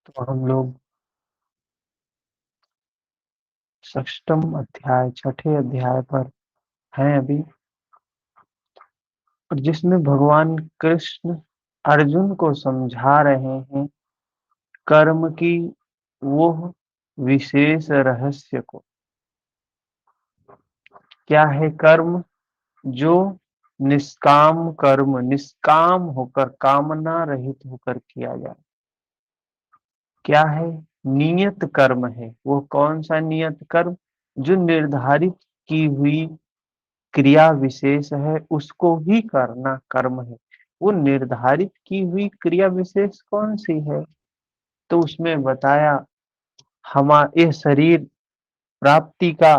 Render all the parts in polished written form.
तो हम लोग षष्ठम अध्याय छठे अध्याय पर हैं अभी, और जिसमें भगवान कृष्ण अर्जुन को समझा रहे हैं कर्म की वो विशेष रहस्य को। क्या है कर्म? जो निष्काम कर्म, निष्काम होकर, कामना रहित होकर किया जाए। क्या है? नियत कर्म है। वो कौन सा नियत कर्म? जो निर्धारित की हुई क्रिया विशेष है उसको ही करना कर्म है। वो निर्धारित की हुई क्रिया विशेष कौन सी है? तो उसमें बताया हमारे शरीर प्राप्ति का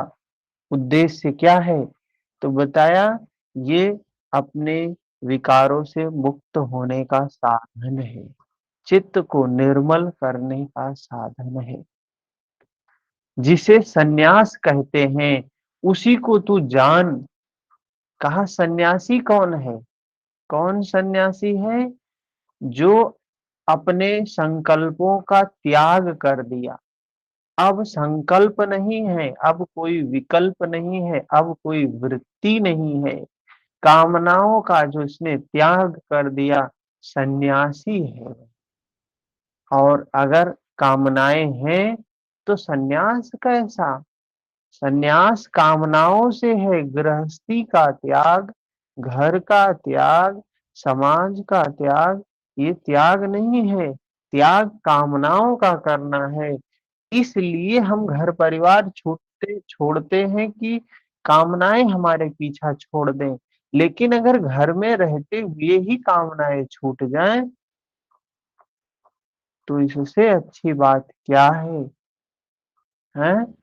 उद्देश्य क्या है? तो बताया ये अपने विकारों से मुक्त होने का साधन है, चित्त को निर्मल करने का साधन है, जिसे सन्यास कहते हैं। उसी को तू जान। कहा सन्यासी कौन है? कौन सन्यासी है? जो अपने संकल्पों का त्याग कर दिया। अब संकल्प नहीं है, अब कोई विकल्प नहीं है, अब कोई वृत्ति नहीं है। कामनाओं का जो इसने त्याग कर दिया, सन्यासी है। और अगर कामनाएं हैं तो सन्यास कैसा? सन्यास कामनाओं से है। गृहस्थी का त्याग, घर का त्याग, समाज का त्याग, ये त्याग नहीं है। त्याग कामनाओं का करना है। इसलिए हम घर परिवार छूटते छोड़ते हैं कि कामनाएं हमारे पीछा छोड़ दें। लेकिन अगर घर में रहते हुए ही कामनाएं छूट जाएं तो इससे अच्छी बात क्या है? हैं?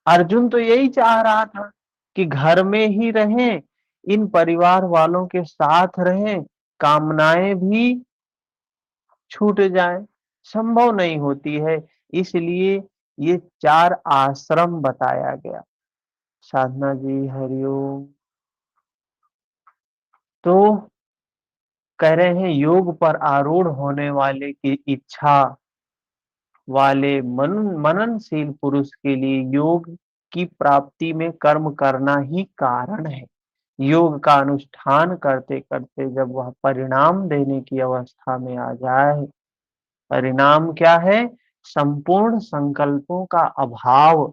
अर्जुन तो यही चाह रहा था कि घर में ही रहें, इन परिवार वालों के साथ रहें, कामनाएं भी छूट जाएं। संभव नहीं होती है। इसलिए ये 4 आश्रम बताया गया। साधना जी हरिओम। तो कह रहे हैं योग पर आरूढ़ होने वाले की इच्छा वाले मननशील पुरुष के लिए योग की प्राप्ति में कर्म करना ही कारण है। योग का अनुष्ठान करते करते जब वह परिणाम देने की अवस्था में आ जाए, परिणाम क्या है? संपूर्ण संकल्पों का अभाव।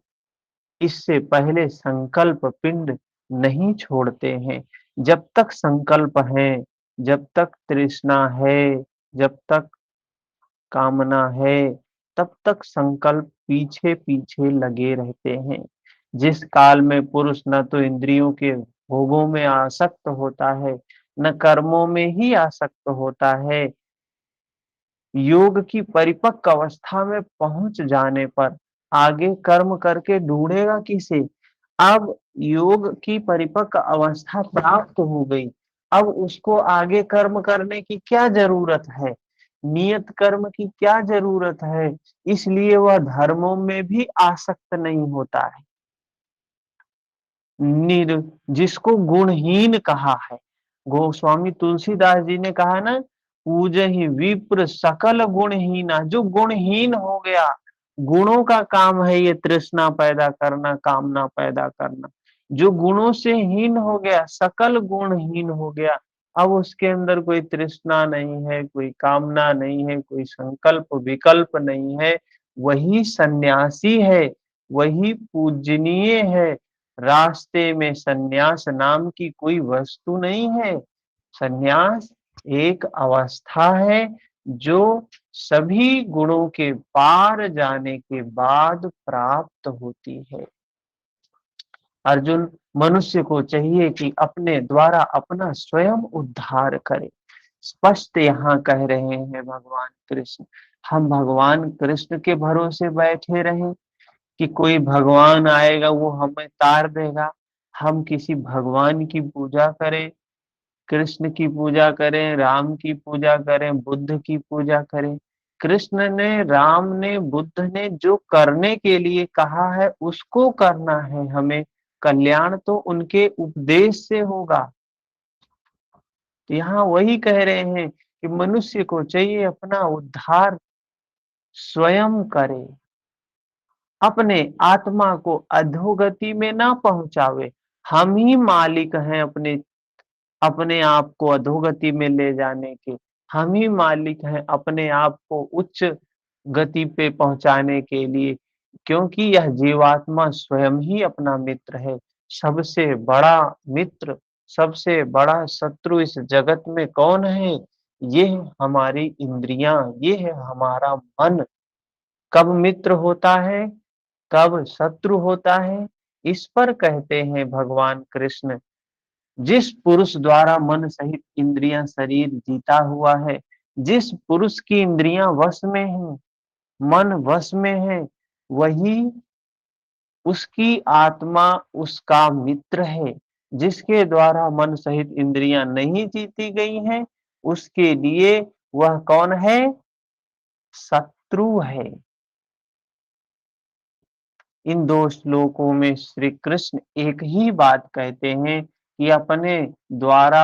इससे पहले संकल्प पिंड नहीं छोड़ते हैं। जब तक संकल्प है, जब तक तृष्णा है, जब तक कामना है, तब तक संकल्प पीछे पीछे लगे रहते हैं। जिस काल में पुरुष न तो इंद्रियों के भोगों में आसक्त होता है, न कर्मों में ही आसक्त होता है, योग की परिपक्व अवस्था में पहुंच जाने पर आगे कर्म करके ढूंढेगा किसे? अब योग की परिपक्व अवस्था प्राप्त हो गई। अब उसको आगे कर्म करने की क्या जरूरत है? नियत कर्म की क्या जरूरत है? इसलिए वह धर्मों में भी आसक्त नहीं होता है। निर जिसको गुणहीन कहा है, गोस्वामी तुलसीदास जी ने कहा ना, पूजहि विप्र सकल गुणहीना। जो गुणहीन हो गया, गुणों का काम है ये तृष्णा पैदा करना, कामना पैदा करना। जो गुणों से हीन हो गया, सकल गुणहीन हो गया, अब उसके अंदर कोई तृष्णा नहीं है, कोई कामना नहीं है, कोई संकल्प विकल्प नहीं है, वही सन्यासी है, वही पूजनीय है। रास्ते में सन्यास नाम की कोई वस्तु नहीं है। सन्यास एक अवस्था है जो सभी गुणों के पार जाने के बाद प्राप्त होती है। अर्जुन, मनुष्य को चाहिए कि अपने द्वारा अपना स्वयं उद्धार करे। स्पष्ट यहाँ कह रहे हैं भगवान कृष्ण। हम भगवान कृष्ण के भरोसे बैठे रहें कि कोई भगवान आएगा वो हमें तार देगा। हम किसी भगवान की पूजा करें, कृष्ण की पूजा करें, राम की पूजा करें, बुद्ध की पूजा करें। कृष्ण ने, राम ने, बुद्ध ने जो करने के लिए कहा है उसको करना है हमें। कल्याण तो उनके उपदेश से होगा। तो यहाँ वही कह रहे हैं कि मनुष्य को चाहिए अपना उद्धार स्वयं करे, अपने आत्मा को अधोगति में ना पहुंचावे। हम ही मालिक हैं अपने अपने आप को अधोगति में ले जाने के। हम ही मालिक हैं अपने आप को उच्च गति पे पहुंचाने के लिए, क्योंकि यह जीवात्मा स्वयं ही अपना मित्र है। सबसे बड़ा मित्र, सबसे बड़ा शत्रु इस जगत में कौन है? ये है हमारी इंद्रियां, ये है हमारा मन। कब मित्र होता है, कब शत्रु होता है, इस पर कहते हैं भगवान कृष्ण, जिस पुरुष द्वारा मन सहित इंद्रियां शरीर जीता हुआ है, जिस पुरुष की इंद्रियां वश में है, मन वश में है, वही उसकी आत्मा उसका मित्र है। जिसके द्वारा मन सहित इंद्रियां नहीं जीती गई हैं, उसके लिए वह कौन है? शत्रु है। इन दो श्लोकों में श्री कृष्ण एक ही बात कहते हैं कि अपने द्वारा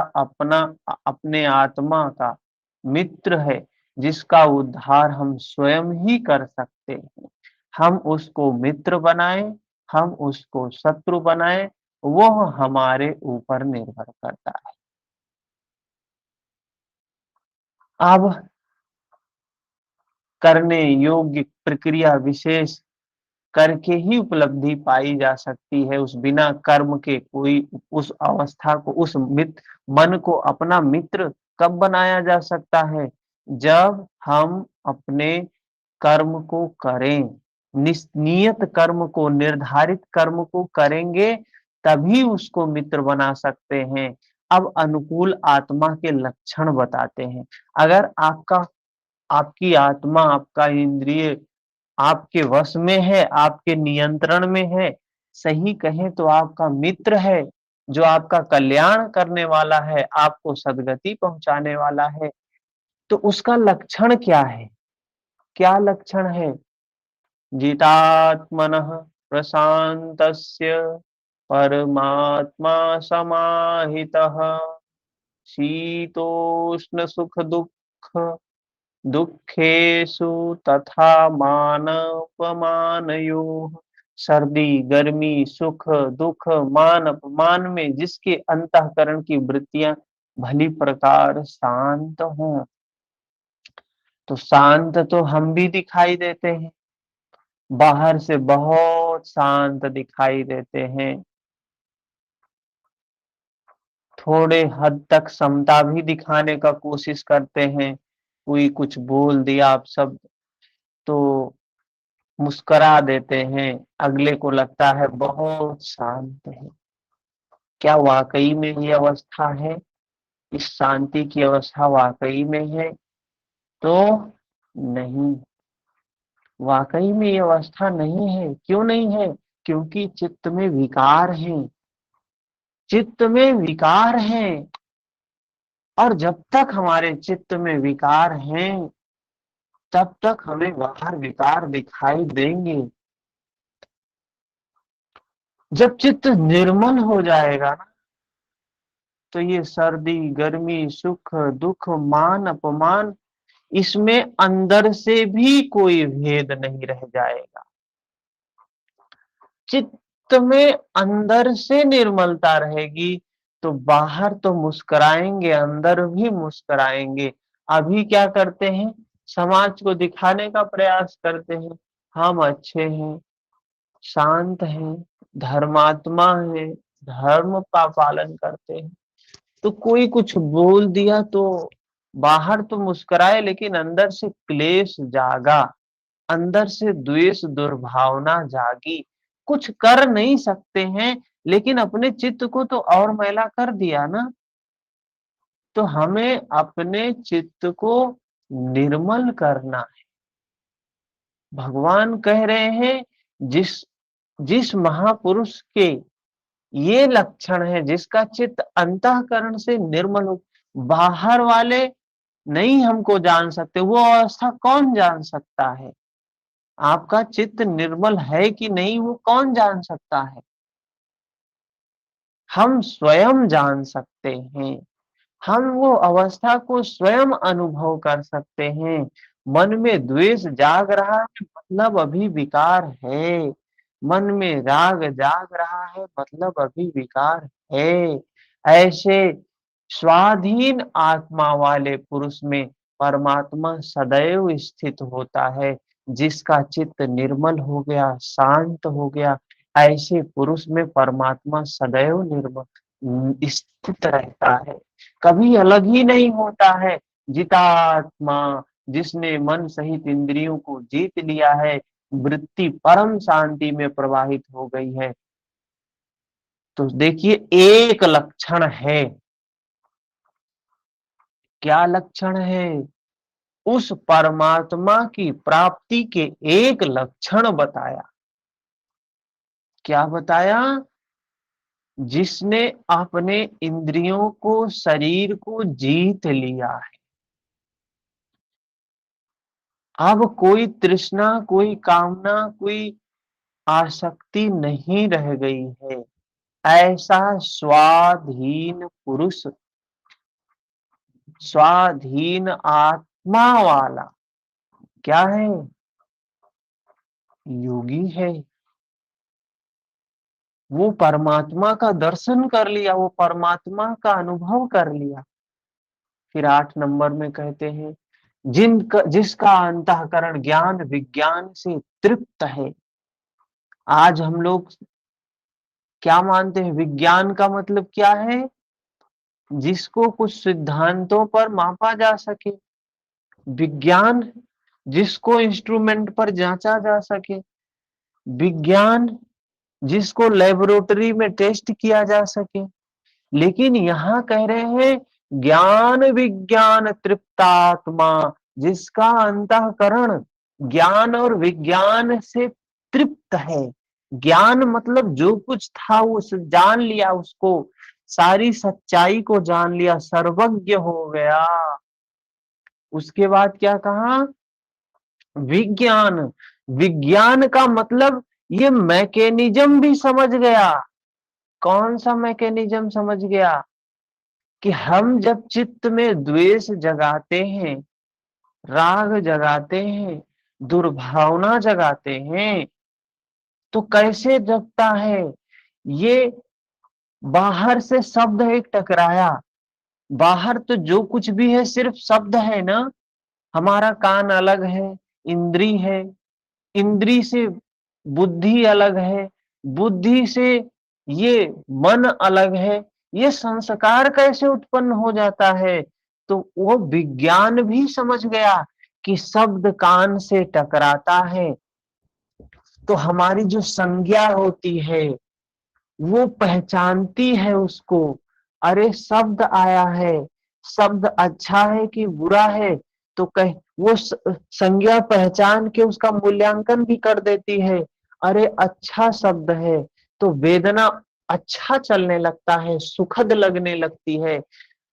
अपने आत्मा का मित्र है, जिसका उद्धार हम स्वयं ही कर सकते हैं। हम उसको मित्र बनाए, हम उसको शत्रु बनाए, वो हमारे ऊपर निर्भर करता है। अब करने योग्य प्रक्रिया विशेष करके ही उपलब्धि पाई जा सकती है। उस बिना कर्म के कोई उस अवस्था को, उस मन को अपना मित्र कब बनाया जा सकता है? जब हम अपने कर्म को करें, नियत कर्म को, निर्धारित कर्म को करेंगे, तभी उसको मित्र बना सकते हैं। अब अनुकूल आत्मा के लक्षण बताते हैं। अगर आपकी आत्मा, आपका इंद्रिय आपके वश में है, आपके नियंत्रण में है, सही कहें तो आपका मित्र है, जो आपका कल्याण करने वाला है, आपको सद्गति पहुंचाने वाला है, तो उसका लक्षण क्या है? क्या लक्षण है? जितात्मनः प्रशान्तस्य परमात्मा समाहितः शीतोष्ण सुख दुःख दुखेषु तथा मानवमानयोः। सर्दी गर्मी, सुख दुख, मान अपमान में जिसके अंतःकरण की वृत्तियां भली प्रकार शांत हों। तो शांत तो हम भी दिखाई देते हैं, बाहर से बहुत शांत दिखाई देते हैं, थोड़े हद तक समता भी दिखाने का कोशिश करते हैं। कोई कुछ बोल दिया आप शब्द तो मुस्कुरा देते हैं, अगले को लगता है बहुत शांत है। क्या वाकई में ये अवस्था है? इस शांति की अवस्था वाकई में है? तो नहीं, वाकई में ये अवस्था नहीं है। क्यों नहीं है? क्योंकि चित्त में विकार है, चित्त में विकार है। और जब तक हमारे चित्त में विकार हैं, तब तक हमें बाहर विकार दिखाई देंगे। जब चित्त निर्मल हो जाएगा ना, तो ये सर्दी गर्मी, सुख दुख, मान अपमान, इसमें अंदर से भी कोई भेद नहीं रह जाएगा। चित्त में अंदर से निर्मलता रहेगी, तो बाहर तो मुस्कुराएंगे, अंदर भी मुस्कुराएंगे। अभी क्या करते हैं? समाज को दिखाने का प्रयास करते हैं, हम अच्छे हैं, शांत हैं, धर्मात्मा हैं, धर्म का पालन करते हैं। तो कोई कुछ बोल दिया तो बाहर तो मुस्कुराए, लेकिन अंदर से क्लेश जागा, अंदर से द्वेष दुर्भावना जागी। कुछ कर नहीं सकते हैं, लेकिन अपने चित्त को तो और मैला कर दिया ना। तो हमें अपने चित्त को निर्मल करना है। भगवान कह रहे हैं, जिस जिस महापुरुष के ये लक्षण है, जिसका चित्त अंतःकरण से निर्मल हो, बाहर वाले नहीं हमको जान सकते, वो अवस्था कौन जान सकता है? आपका चित्त निर्मल है कि नहीं, वो कौन जान सकता है? हम स्वयं जान सकते हैं। हम वो अवस्था को स्वयं अनुभव कर सकते हैं। मन में द्वेष जाग रहा है मतलब अभी विकार है, मन में राग जाग रहा है मतलब अभी विकार है। ऐसे स्वाधीन आत्मा वाले पुरुष में परमात्मा सदैव स्थित होता है। जिसका चित्त निर्मल हो गया, शांत हो गया, ऐसे पुरुष में परमात्मा सदैव निर्मल स्थित रहता है, कभी अलग ही नहीं होता है। जितात्मा, जिसने मन सहित इंद्रियों को जीत लिया है, वृत्ति परम शांति में प्रवाहित हो गई है। तो देखिए एक लक्षण है, क्या लक्षण है? उस परमात्मा की प्राप्ति के एक लक्षण बताया। क्या बताया? जिसने अपने इंद्रियों को, शरीर को जीत लिया है। अब कोई तृष्णा, कोई कामना, कोई आसक्ति नहीं रह गई है। ऐसा स्वाधीन पुरुष, स्वाधीन आत्मा वाला क्या है? योगी है। वो परमात्मा का दर्शन कर लिया, वो परमात्मा का अनुभव कर लिया। फिर 8 नंबर में कहते हैं, जिसका अंतःकरण ज्ञान विज्ञान से तृप्त है। आज हम लोग क्या मानते हैं? विज्ञान का मतलब क्या है? जिसको कुछ सिद्धांतों पर मापा जा सके। विज्ञान जिसको इंस्ट्रूमेंट पर जांचा जा सके। विज्ञान जिसको लेबोरेटरी में टेस्ट किया जा सके। लेकिन यहाँ कह रहे हैं ज्ञान विज्ञान तृप्तात्मा, जिसका अंतःकरण ज्ञान और विज्ञान से तृप्त है। ज्ञान मतलब जो कुछ था वो जान लिया, उसको सारी सच्चाई को जान लिया, सर्वज्ञ हो गया। उसके बाद क्या कहा? विज्ञान, विज्ञान का मतलब ये मैकेनिज्म भी समझ गया। कौन सा मैकेनिज्म समझ गया? कि हम जब चित्त में द्वेष जगाते हैं, राग जगाते हैं, दुर्भावना जगाते हैं, तो कैसे जगता है? ये बाहर से शब्द एक टकराया, बाहर तो जो कुछ भी है सिर्फ शब्द है ना। हमारा कान अलग है, इंद्री है, इंद्री से बुद्धि अलग है, बुद्धि से ये मन अलग है। ये संस्कार कैसे उत्पन्न हो जाता है? तो वो विज्ञान भी समझ गया कि शब्द कान से टकराता है तो हमारी जो संज्ञा होती है वो पहचानती है उसको। अरे शब्द आया है, शब्द अच्छा है कि बुरा है, तो कह वो संज्ञा पहचान के उसका मूल्यांकन भी कर देती है। अरे अच्छा शब्द है तो वेदना अच्छा चलने लगता है, सुखद लगने लगती है,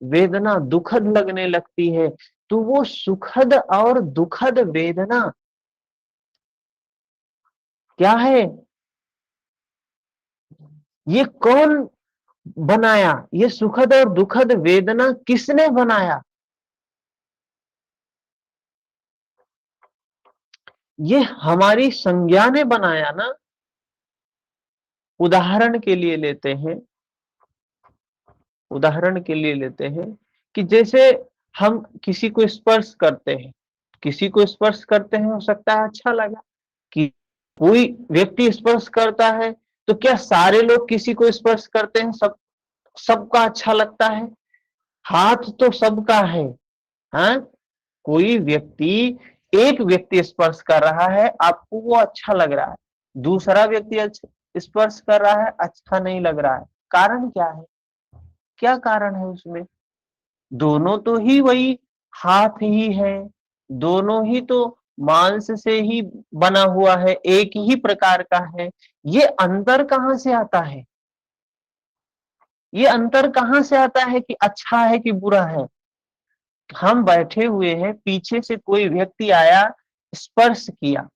वेदना दुखद लगने लगती है। तो वो सुखद और दुखद वेदना क्या है? ये कौन बनाया? ये सुखद और दुखद वेदना किसने बनाया? ये हमारी संज्ञा ने बनाया ना। उदाहरण के लिए लेते हैं, उदाहरण के लिए लेते हैं कि जैसे हम किसी को स्पर्श करते हैं, किसी को स्पर्श करते हैं, हो सकता है अच्छा लगा। कि कोई व्यक्ति स्पर्श करता है तो क्या सारे लोग किसी को स्पर्श करते हैं, सबका अच्छा लगता है? हाथ तो सबका है। हाँ, कोई व्यक्ति, एक व्यक्ति स्पर्श कर रहा है, आपको वो अच्छा लग रहा है, दूसरा व्यक्ति स्पर्श कर रहा है, अच्छा नहीं लग रहा है। कारण क्या है? क्या कारण है उसमें? दोनों तो ही वही हाथ ही है, दोनों ही तो मांस से ही बना हुआ है, एक ही प्रकार का है। ये अंतर कहाँ से आता है? ये अंतर कहाँ से आता है कि अच्छा है कि बुरा है? हम बैठे हुए हैं, पीछे से कोई व्यक्ति आया, स्पर्श किया,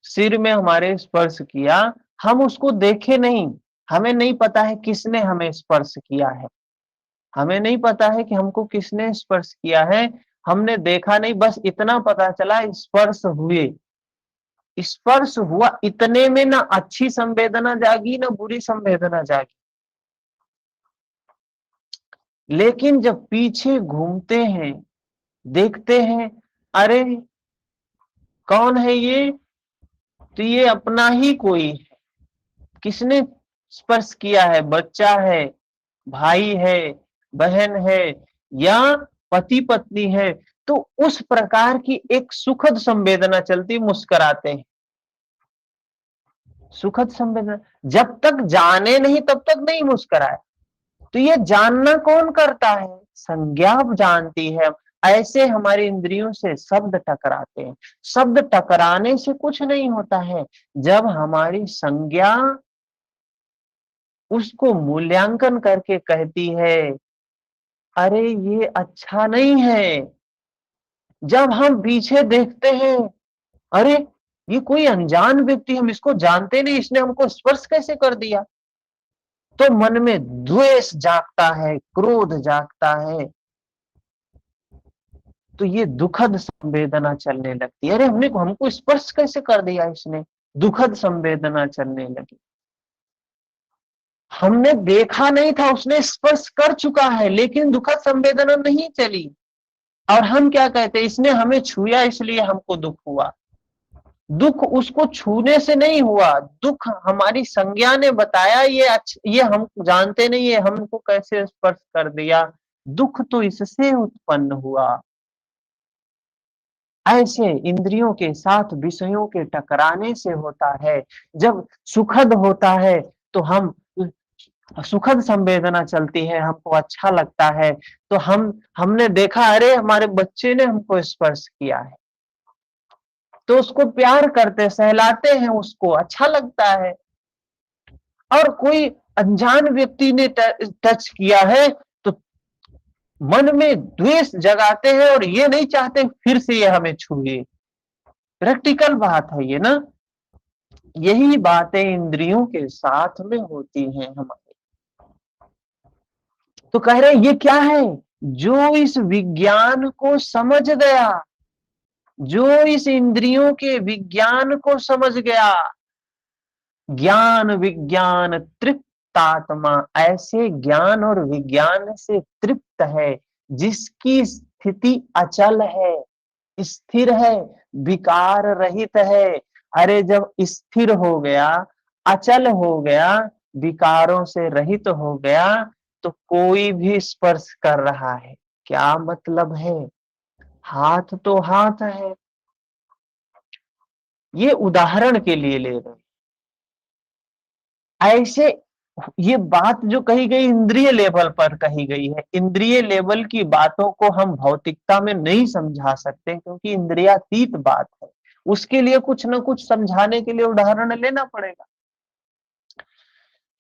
सिर में हमारे स्पर्श किया, हम उसको देखे नहीं, हमें नहीं पता है किसने हमें स्पर्श किया है, हमें नहीं पता है कि हमको किसने स्पर्श किया है। हमने देखा नहीं, बस इतना पता चला स्पर्श हुए, स्पर्श हुआ, इतने में ना अच्छी संवेदना जागी ना बुरी संवेदना जागी। लेकिन जब पीछे घूमते हैं, देखते हैं, अरे कौन है ये, तो ये अपना ही कोई है। किसने स्पर्श किया है? बच्चा है, भाई है, बहन है, या पति पत्नी है। तो उस प्रकार की एक सुखद संवेदना चलती, मुस्कुराते हैं, सुखद संवेदना। जब तक जाने नहीं तब तक नहीं मुस्कुराए। तो ये जानना कौन करता है? संज्ञा जानती है। ऐसे हमारी इंद्रियों से शब्द टकराते हैं। शब्द टकराने से कुछ नहीं होता है, जब हमारी संज्ञा उसको मूल्यांकन करके कहती है अरे ये अच्छा नहीं है। जब हम पीछे देखते हैं, अरे ये कोई अनजान व्यक्ति, हम इसको जानते नहीं, इसने हमको स्पर्श कैसे कर दिया, तो मन में द्वेष जागता है, क्रोध जागता है। तो ये दुखद संवेदना चलने लगती है। अरे हमको स्पर्श कैसे कर दिया इसने, दुखद संवेदना चलने लगी। हमने देखा नहीं था, उसने स्पर्श कर चुका है, लेकिन दुखद संवेदना नहीं चली। और हम क्या कहते हैं, इसने हमें छुआ इसलिए हमको दुख हुआ। दुख उसको छूने से नहीं हुआ, दुख हमारी संज्ञा ने बताया, ये हम जानते नहीं है हमको कैसे स्पर्श कर दिया। दुख तो इससे उत्पन्न हुआ। ऐसे इंद्रियों के साथ विषयों के टकराने से होता है। जब सुखद होता है तो हम सुखद संवेदना चलती है, हमको अच्छा लगता है। तो हमने देखा, अरे हमारे बच्चे ने हमको स्पर्श किया है, तो उसको प्यार करते, सहलाते हैं, उसको अच्छा लगता है। और कोई अनजान व्यक्ति ने टच किया है तो मन में द्वेष जगाते हैं, और ये नहीं चाहते फिर से ये हमें छुए। प्रैक्टिकल बात है ये ना। यही बातें इंद्रियों के साथ में होती हैं हमारे। तो कह रहे ये क्या है? जो इस विज्ञान को समझ गया, जो इस इंद्रियों के विज्ञान को समझ गया, ज्ञान विज्ञान तृप्तात्मा, ऐसे ज्ञान और विज्ञान से तृप्त है, जिसकी स्थिति अचल है, स्थिर है, विकार रहित है। अरे जब स्थिर हो गया, अचल हो गया, विकारों से रहित हो गया, तो कोई भी स्पर्श कर रहा है, क्या मतलब है? हाथ तो हाथ है। ये उदाहरण के लिए ले रहे हैं। ऐसे ये बात जो कही गई इंद्रिय लेवल पर कही गई है। इंद्रिय लेवल की बातों को हम भौतिकता में नहीं समझा सकते, क्योंकि इंद्रियातीत बात है। उसके लिए कुछ ना कुछ समझाने के लिए उदाहरण लेना पड़ेगा।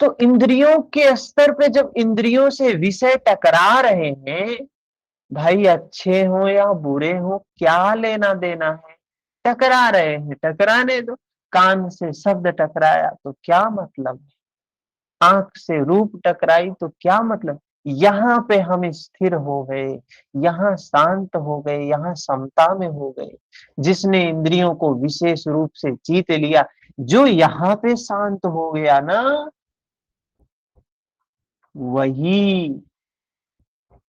तो इंद्रियों के स्तर पे जब इंद्रियों से विषय टकरा रहे हैं, भाई अच्छे हो या बुरे हो, क्या लेना देना है? टकरा रहे हैं, टकराने दो। कान से शब्द टकराया तो क्या मतलब है? आंख से रूप टकराई तो क्या मतलब? यहाँ पे हम स्थिर हो गए, यहाँ शांत हो गए, यहाँ समता में हो गए। जिसने इंद्रियों को विशेष रूप से जीत लिया, जो यहाँ पे शांत हो गया ना, वही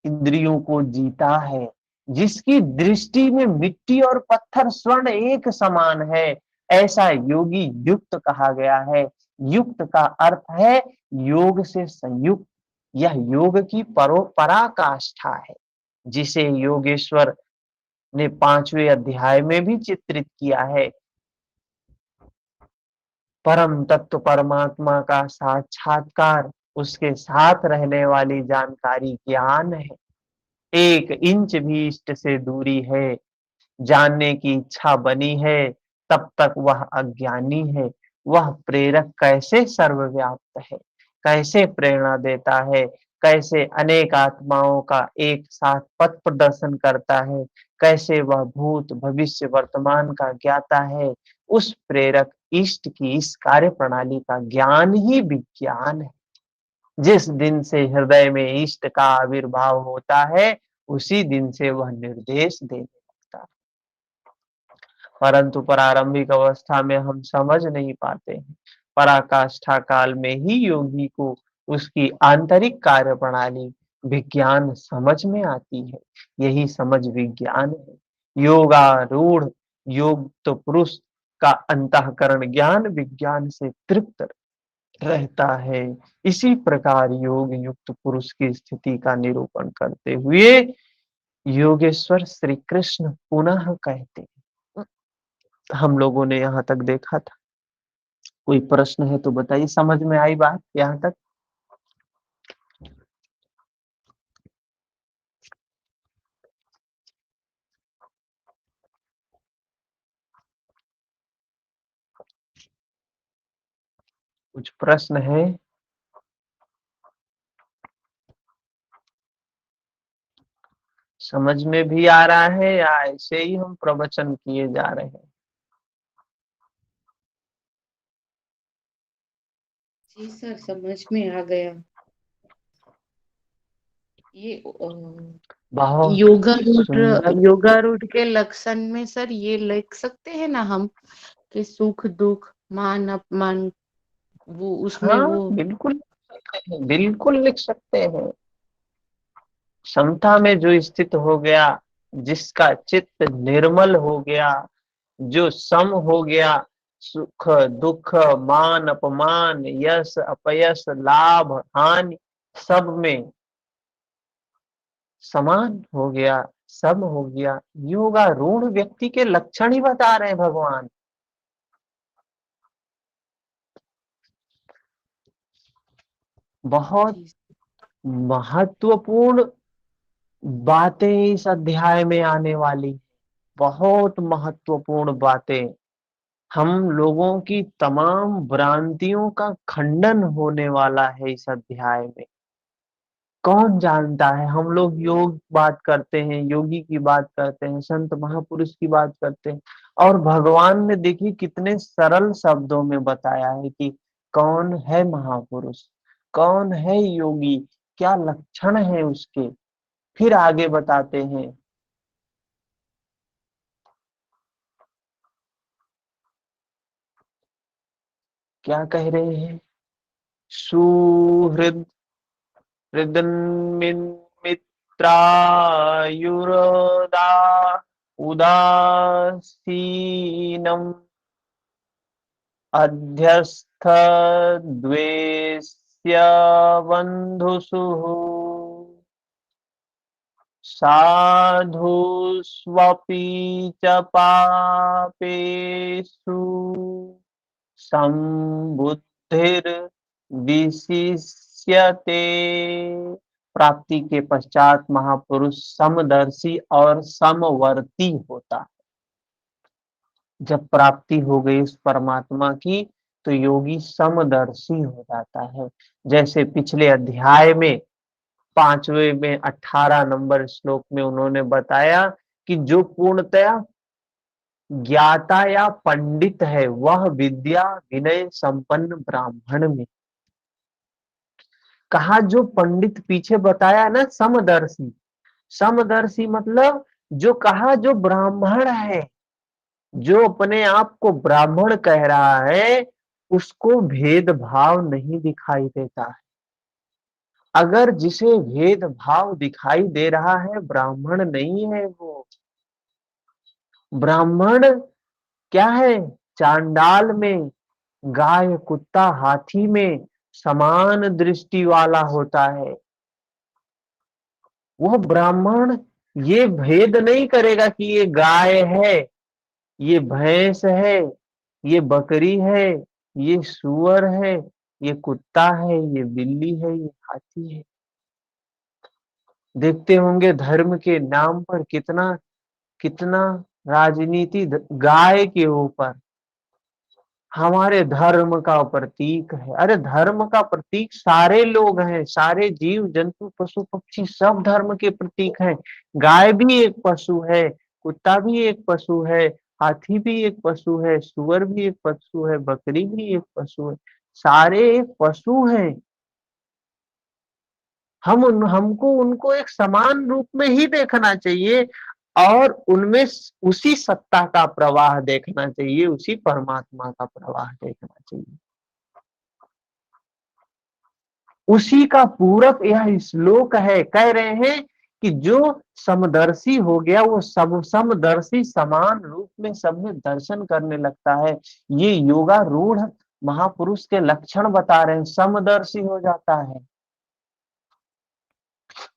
इंद्रियों को जीता है। जिसकी दृष्टि में मिट्टी और पत्थर स्वर्ण एक समान है, ऐसा योगी युक्त कहा गया है। युक्त का अर्थ है योग से संयुक्त। यह योग की पराकाष्ठा है, जिसे योगेश्वर ने 5वें अध्याय में भी चित्रित किया है। परम तत्व परमात्मा का साक्षात्कार, उसके साथ रहने वाली जानकारी ज्ञान है। 1 इंच भी इष्ट से दूरी है, जानने की इच्छा बनी है, तब तक वह अज्ञानी है। वह प्रेरक कैसे सर्वव्याप्त है, कैसे प्रेरणा देता है, कैसे अनेक आत्माओं का एक साथ पथ प्रदर्शन करता है, कैसे वह भूत भविष्य वर्तमान का ज्ञाता है। उस प्रेरक इष्ट की इस कार्य प्रणाली का ज्ञान ही विज्ञान है। जिस दिन से हृदय में इष्ट का आविर्भाव होता है, उसी दिन से वह निर्देश देने लगता। परंतु प्रारंभिक अवस्था में हम समझ नहीं पाते हैं। पराकाष्ठा काल में ही योगी को उसकी आंतरिक कार्य प्रणाली विज्ञान समझ में आती है। यही समझ विज्ञान है। योगारूढ़ युक्त पुरुष का अंतःकरण ज्ञान विज्ञान से तृप्त रहता है। इसी प्रकार योग युक्त पुरुष की स्थिति का निरूपण करते हुए योगेश्वर श्री कृष्ण पुनः कहते हैं। हम लोगों ने यहाँ तक देखा था। कोई प्रश्न है तो बताइए, समझ में आई बात यहाँ तक? कुछ प्रश्न है? समझ में भी आ रहा है या ऐसे ही हम प्रवचन किए जा रहे हैं? जी सर, समझ में आ गया। ये बहुत सुंदर। योगारूढ़ के लक्षण में सर ये लिख सकते हैं ना हम, कि सुख दुख मान अपमान, वो उसमें हाँ, वो। बिल्कुल लिख सकते हैं। समता में जो स्थित हो गया, जिसका चित्त निर्मल हो गया, जो सम हो गया, सुख दुख मान अपमान यश अपयश लाभ हानि सब में समान हो गया, सब हो गया। योगारूढ़ व्यक्ति के लक्षण ही बता रहे हैं भगवान। बहुत जी महत्वपूर्ण बातें इस अध्याय में आने वाली, बहुत महत्वपूर्ण बातें। हम लोगों की तमाम भ्रांतियों का खंडन होने वाला है इस अध्याय में। कौन जानता है, हम लोग योग बात करते हैं, योगी की बात करते हैं, संत महापुरुष की बात करते हैं, और भगवान ने देखिए कितने सरल शब्दों में बताया है कि कौन है महापुरुष, कौन है योगी, क्या लक्षण है उसके। फिर आगे बताते हैं, क्या कह रहे हैं? सुहृद हृदन्मित्रायुर्दा उदासीनम् अध्यस्थ द्वेष्य बन्धुषुः साधु स्वपि च पापेषु संबुद्धिर विशिष्यते। प्राप्ति के पश्चात महापुरुष समदर्शी और समवर्ती होता है। जब प्राप्ति हो गई उस परमात्मा की, तो योगी समदर्शी हो जाता है। जैसे पिछले अध्याय में 5वें में 18 नंबर श्लोक में उन्होंने बताया कि जो पूर्णतया ज्ञाता या पंडित है, वह विद्या विनय संपन्न ब्राह्मण में। कहा जो पंडित, पीछे बताया ना समदर्शी। समदर्शी मतलब जो कहा जो ब्राह्मण है, जो अपने आप को ब्राह्मण कह रहा है, उसको भेदभाव नहीं दिखाई देता है। अगर जिसे भेदभाव दिखाई दे रहा है, ब्राह्मण नहीं है वो। ब्राह्मण क्या है? चांडाल में, गाय कुत्ता हाथी में समान दृष्टि वाला होता है। वह ब्राह्मण ये भेद नहीं करेगा कि ये गाय है, ये भैंस है, ये बकरी है, ये सुअर है, ये कुत्ता है, ये बिल्ली है, ये हाथी है। देखते होंगे धर्म के नाम पर कितना कितना राजनीति गाय के ऊपर। हमारे धर्म का प्रतीक है। अरे धर्म का प्रतीक सारे लोग हैं, सारे जीव जंतु पशु पक्षी सब धर्म के प्रतीक हैं। गाय भी एक पशु है, कुत्ता भी एक पशु है, हाथी भी एक पशु है, सुअर भी एक पशु है, बकरी भी एक पशु है। सारे एक पशु हैं। हमको उनको एक समान रूप में ही देखना चाहिए और उनमें उसी सत्ता का प्रवाह देखना चाहिए, उसी परमात्मा का प्रवाह देखना चाहिए। उसी का पूरक यह श्लोक है। कह रहे हैं कि जो समदर्शी हो गया वो सब समदर्शी समान रूप में सब में दर्शन करने लगता है। ये योगारूढ़ महापुरुष के लक्षण बता रहे हैं। समदर्शी हो जाता है,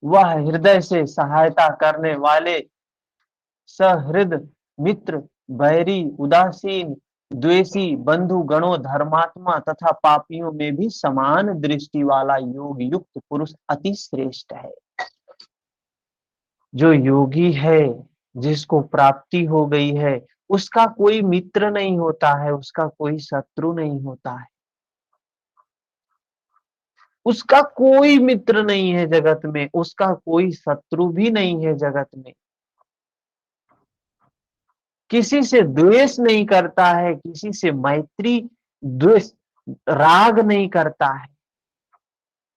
वह हृदय से सहायता करने वाले सहृद मित्र, बैरी, उदासीन, द्वेषी, बंधु गणों, धर्मात्मा तथा पापियों में भी समान दृष्टि वाला योग युक्त पुरुष अति श्रेष्ठ है। जो योगी है, जिसको प्राप्ति हो गई है, उसका कोई मित्र नहीं होता है, उसका कोई शत्रु नहीं होता है, उसका कोई मित्र नहीं है जगत में, उसका कोई शत्रु भी नहीं है जगत में। किसी से द्वेष नहीं करता है, किसी से मैत्री द्वेष राग नहीं करता है,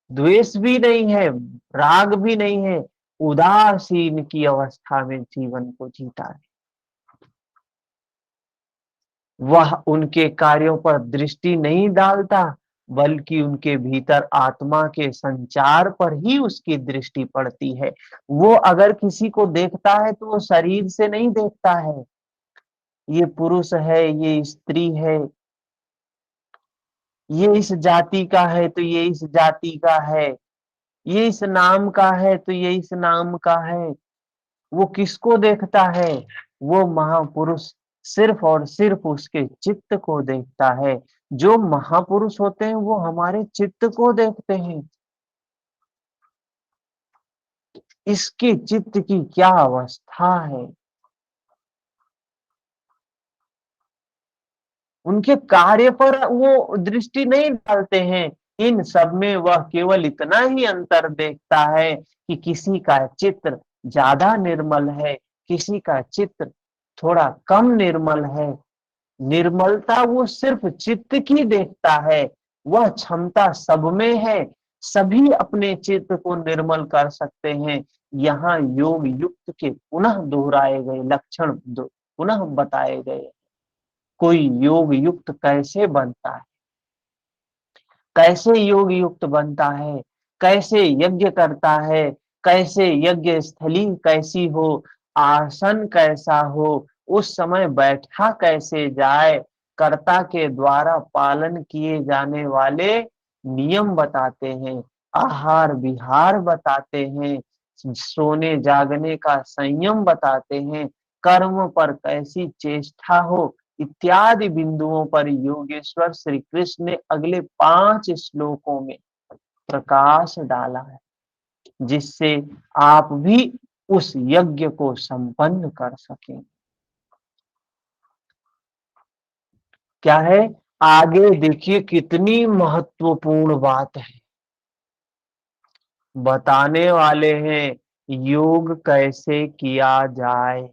द्वेष भी नहीं है, राग भी नहीं है, उदासीन की अवस्था में जीवन को जीता है। वह उनके कार्यों पर दृष्टि नहीं डालता, बल्कि उनके भीतर आत्मा के संचार पर ही उसकी दृष्टि पड़ती है। वो अगर किसी को देखता है तो वो शरीर से नहीं देखता है, ये पुरुष है, ये स्त्री है, ये इस जाति का है तो ये इस जाति का है, ये इस नाम का है तो ये इस नाम का है। वो किसको देखता है? वो महापुरुष सिर्फ और सिर्फ उसके चित्त को देखता है। जो महापुरुष होते हैं वो हमारे चित्त को देखते हैं। इसके चित्त की क्या अवस्था है, उनके कार्य पर वो दृष्टि नहीं डालते हैं। इन सब में वह केवल इतना ही अंतर देखता है कि किसी का चित्र ज्यादा निर्मल है, किसी का चित्र थोड़ा कम निर्मल है। निर्मलता वो सिर्फ चित्त की देखता है, वह क्षमता सब में है। सभी अपने चित्त को निर्मल कर सकते हैं। यहाँ योग युक्त के पुनः दोहराए गए लक्षण पुनः बताए गए। कोई योग युक्त कैसे बनता है, कैसे योग युक्त बनता है, कैसे यज्ञ करता है, कैसे यज्ञ स्थली कैसी हो, आसन कैसा हो, उस समय बैठा कैसे जाए, कर्ता के द्वारा पालन किए जाने वाले नियम बताते हैं, आहार विहार बताते हैं, सोने जागने का संयम बताते हैं, कर्म पर कैसी चेष्टा हो, इत्यादि बिंदुओं पर योगेश्वर श्री कृष्ण ने अगले 5 श्लोकों में प्रकाश डाला है, जिससे आप भी उस यज्ञ को संपन्न कर सकें। क्या है आगे देखिए, कितनी महत्वपूर्ण बात है। बताने वाले हैं योग कैसे किया जाए,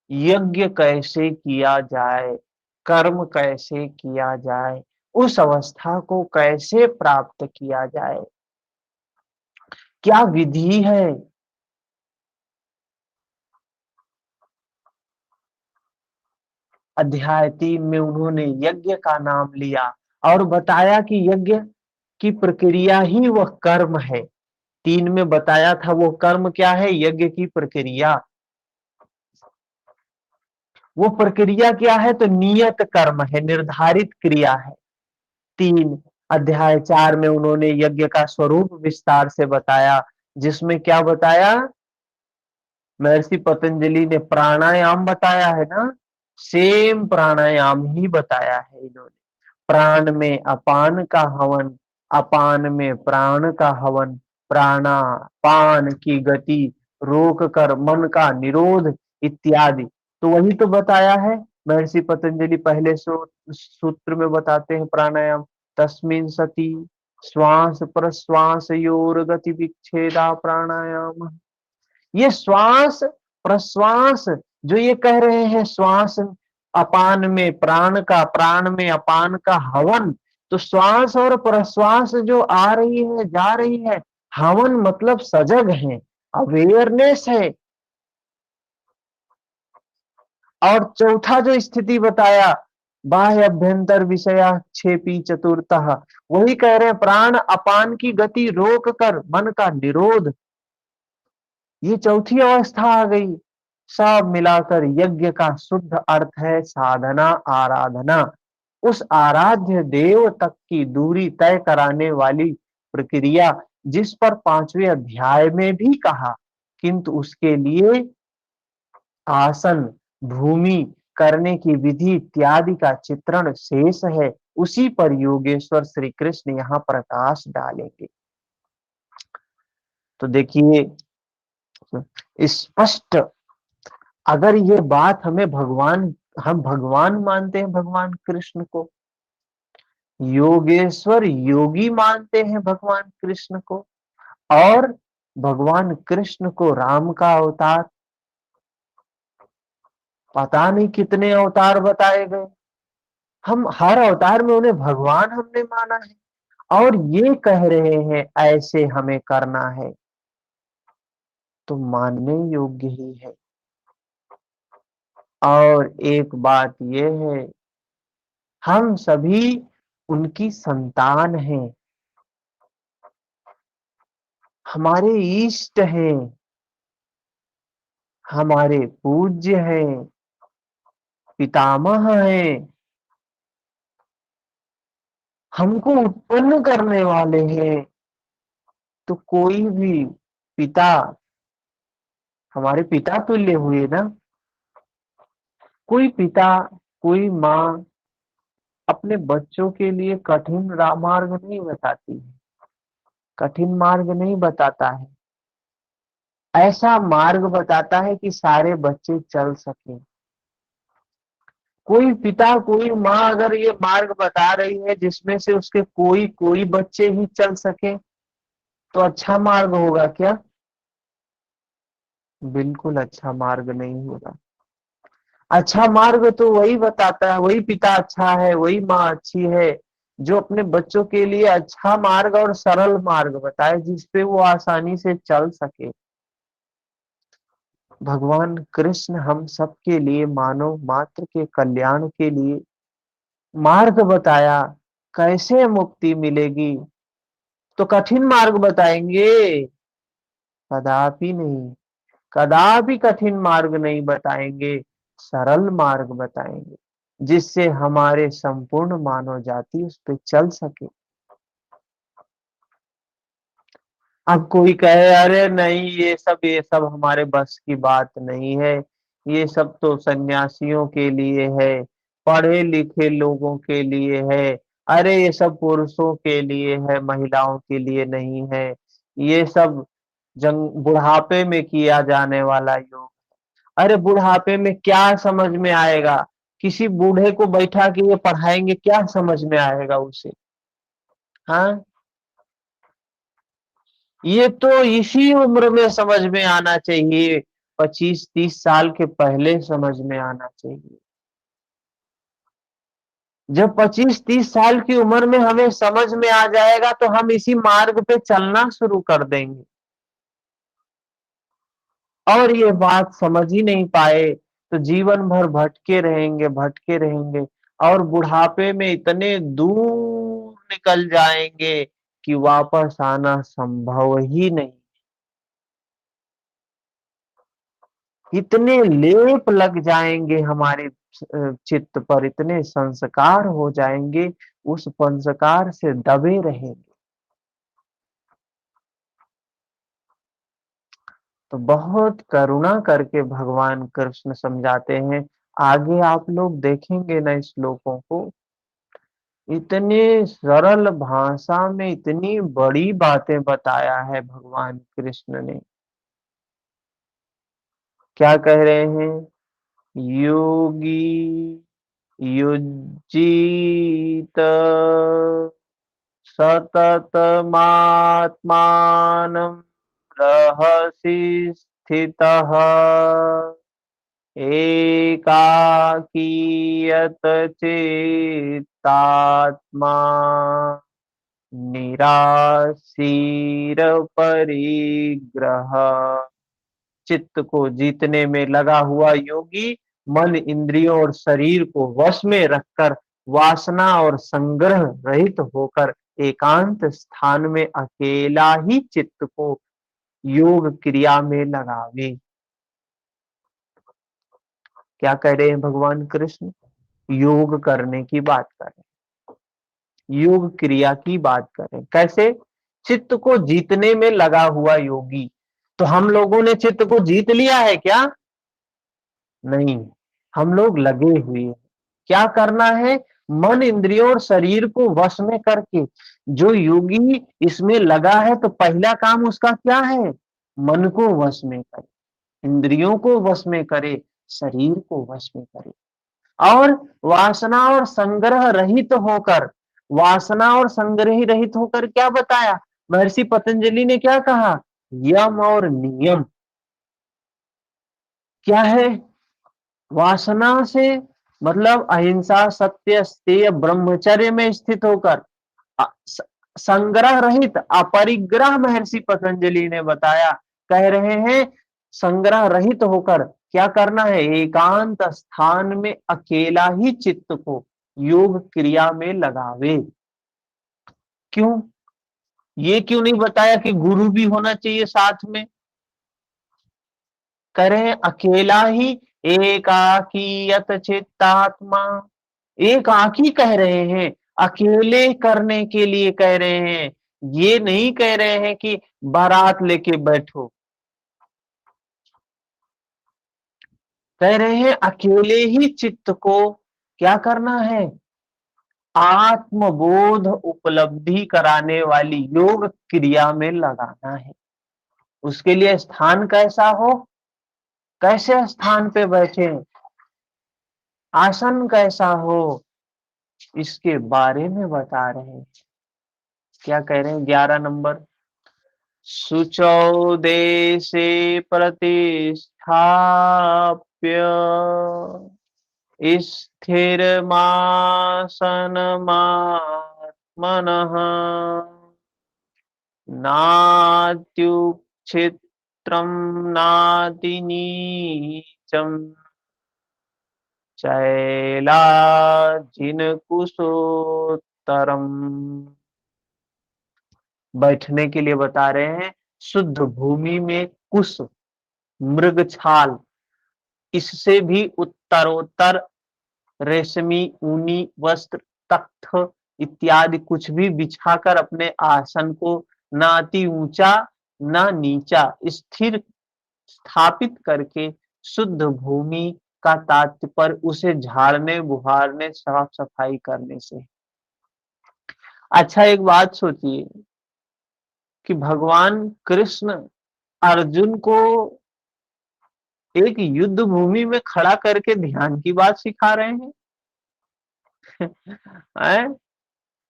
यज्ञ कैसे किया जाए, कर्म कैसे किया जाए, उस अवस्था को कैसे प्राप्त किया जाए, क्या विधि है। अध्याय 3 में उन्होंने यज्ञ का नाम लिया और बताया कि यज्ञ की प्रक्रिया ही वह कर्म है। 3 में बताया था वो कर्म क्या है, यज्ञ की प्रक्रिया। वो प्रक्रिया क्या है, तो नियत कर्म है, निर्धारित क्रिया है। 3 अध्याय 4 में उन्होंने यज्ञ का स्वरूप विस्तार से बताया, जिसमें क्या बताया, महर्षि पतंजलि ने प्राणायाम बताया है ना, सेम प्राणायाम ही बताया है इन्होंने। प्राण में अपान का हवन, अपान में प्राण का हवन, प्राणापान की गति रोक कर मन का निरोध इत्यादि। तो वही तो बताया है महर्षि पतंजलि पहले सूत्र में बताते हैं प्राणायाम, तस्मिन् सति श्वास प्रश्वास योर गति विच्छेदा प्राणायाम। ये श्वास प्रश्वास जो ये कह रहे हैं, श्वास अपान में प्राण का, प्राण में अपान का हवन, तो श्वास और प्रश्वास जो आ रही है जा रही है, हवन मतलब सजग है, अवेयरनेस है। और चौथा जो स्थिति बताया, बाह्य अभ्यंतर विषयाक्षेपी चतुर्थः, वही कह रहे हैं प्राण अपान की गति रोक कर मन का निरोध, ये चौथी अवस्था आ गई। सब मिलाकर यज्ञ का शुद्ध अर्थ है साधना, आराधना। उस आराध्य देव तक की दूरी तय कराने वाली प्रक्रिया, जिस पर 5वें अध्याय में भी कहा, किंतु उसके लिए आसन, भूमि करने की विधि इत्यादि का चित्रण शेष है। उसी पर योगेश्वर श्री कृष्ण यहाँ प्रकाश डालेंगे। तो देखिए स्पष्ट, अगर ये बात हमें भगवान, हम भगवान मानते हैं भगवान कृष्ण को, योगेश्वर योगी मानते हैं भगवान कृष्ण को, और भगवान कृष्ण को राम का अवतार, पता नहीं कितने अवतार बताए गए, हम हर अवतार में उन्हें भगवान हमने माना है, और ये कह रहे हैं ऐसे हमें करना है, तो मानने योग्य ही है। और एक बात ये है, हम सभी उनकी संतान हैं, हमारे इष्ट हैं, हमारे पूज्य हैं, पितामह हैं, हमको उत्पन्न करने वाले हैं। तो कोई भी पिता हमारे पिता तुल्य हुए ना। कोई पिता, कोई माँ अपने बच्चों के लिए कठिन मार्ग नहीं बताती है, कठिन मार्ग नहीं बताता है, ऐसा मार्ग बताता है कि सारे बच्चे चल सके। कोई पिता, कोई माँ अगर ये मार्ग बता रही है जिसमें से उसके कोई कोई बच्चे ही चल सके, तो अच्छा मार्ग होगा क्या? बिल्कुल अच्छा मार्ग नहीं होगा। अच्छा मार्ग तो वही बताता है, वही पिता अच्छा है, वही माँ अच्छी है, जो अपने बच्चों के लिए अच्छा मार्ग और सरल मार्ग बताए, जिसपे वो आसानी से चल सके। भगवान कृष्ण हम सबके लिए मानव मात्र के कल्याण के लिए मार्ग बताया, कैसे मुक्ति मिलेगी, तो कठिन मार्ग बताएंगे? कदापि नहीं, कदापि कठिन मार्ग नहीं बताएंगे, सरल मार्ग बताएंगे, जिससे हमारे संपूर्ण मानव जाति उस पे चल सके। अब कोई कहे अरे नहीं, ये सब हमारे बस की बात नहीं है, ये सब तो सन्यासियों के लिए है, पढ़े लिखे लोगों के लिए है, अरे ये सब पुरुषों के लिए है, महिलाओं के लिए नहीं है, ये सब जंग बुढ़ापे में किया जाने वाला योग। अरे बुढ़ापे में क्या समझ में आएगा? किसी बूढ़े को बैठा के ये पढ़ाएंगे, क्या समझ में आएगा उसे? हाँ, ये तो इसी उम्र में समझ में आना चाहिए, 25-30 साल के पहले समझ में आना चाहिए। जब 25-30 साल की उम्र में हमें समझ में आ जाएगा, तो हम इसी मार्ग पे चलना शुरू कर देंगे। और ये बात समझ ही नहीं पाए, तो जीवन भर भटके रहेंगे, भटके रहेंगे, और बुढ़ापे में इतने दूर निकल जाएंगे कि वापस आना संभव ही नहीं। इतने लेप लग जाएंगे हमारे चित्त पर, इतने संस्कार हो जाएंगे, उस संस्कार से दबे रहेंगे। तो बहुत करुणा करके भगवान कृष्ण समझाते हैं। आगे आप लोग देखेंगे ना श्लोकों को, इतने सरल भाषा में इतनी बड़ी बातें बताया है भगवान कृष्ण ने। क्या कह रहे हैं? योगी युज्जीत सततमात्मानं रहसि स्थितः एकाकीयत चित्तात्मा निराशीर परिग्रह। चित्त को जीतने में लगा हुआ योगी मन, इंद्रियों और शरीर को वश में रखकर वासना और संग्रह रहित होकर एकांत स्थान में अकेला ही चित्त को योग क्रिया में लगावे। क्या कह रहे हैं भगवान कृष्ण? योग करने की बात कर रहे हैं, योग क्रिया की बात कर रहे हैं। कैसे? चित्त को जीतने में लगा हुआ योगी। तो हम लोगों ने चित्त को जीत लिया है क्या? नहीं, हम लोग लगे हुए हैं। क्या करना है? मन, इंद्रियों और शरीर को वश में करके जो योगी इसमें लगा है, तो पहला काम उसका क्या है? मन को वश में करे, इंद्रियों को वश में करे, शरीर को वश में करे, और वासना और संग्रह रहित होकर, वासना और संग्रह रहित होकर क्या बताया महर्षि पतंजलि ने? क्या कहा? यम और नियम। क्या है? वासना से मतलब अहिंसा, सत्य, स्तेय, ब्रह्मचर्य में स्थित होकर, संग्रह रहित, अपरिग्रह महर्षि पतंजलि ने बताया। कह रहे हैं संग्रह रहित होकर क्या करना है? एकांत स्थान में अकेला ही चित्त को योग क्रिया में लगावे। क्यों? ये क्यों नहीं बताया कि गुरु भी होना चाहिए साथ में? करें अकेला ही, एकाकीयत चित्तात्मा। एकाकी कह रहे हैं, अकेले करने के लिए कह रहे हैं। ये नहीं कह रहे हैं कि बारात लेके बैठो। कह रहे हैं अकेले ही चित्त को क्या करना है? आत्मबोध उपलब्धि कराने वाली योग क्रिया में लगाना है। उसके लिए स्थान कैसा हो? कैसे स्थान पे बैठे, आसन कैसा हो, इसके बारे में बता रहे हैं। क्या कह रहे हैं 11 नंबर? शुचौ देशे प्रतिष्ठाप्य स्थिरमासनमात्मनः नात्युच्छित्रं नातिनीचम् शैलाजिनकुशोत्तरम्। बैठने के लिए बता रहे हैं शुद्ध भूमि में कुश, मृगछाल, इससे भी उत्तरोत्तर रेशमी ऊनी वस्त्र, तख्त इत्यादि कुछ भी बिछाकर अपने आसन को ना अति ऊंचा ना नीचा स्थिर स्थापित करके शुद्ध भूमि का तात्पर्य उसे झाड़ने, बुहारने, साफ सफाई करने से। अच्छा, एक बात सोचिए कि भगवान कृष्ण अर्जुन को एक युद्ध भूमि में खड़ा करके ध्यान की बात सिखा रहे हैं।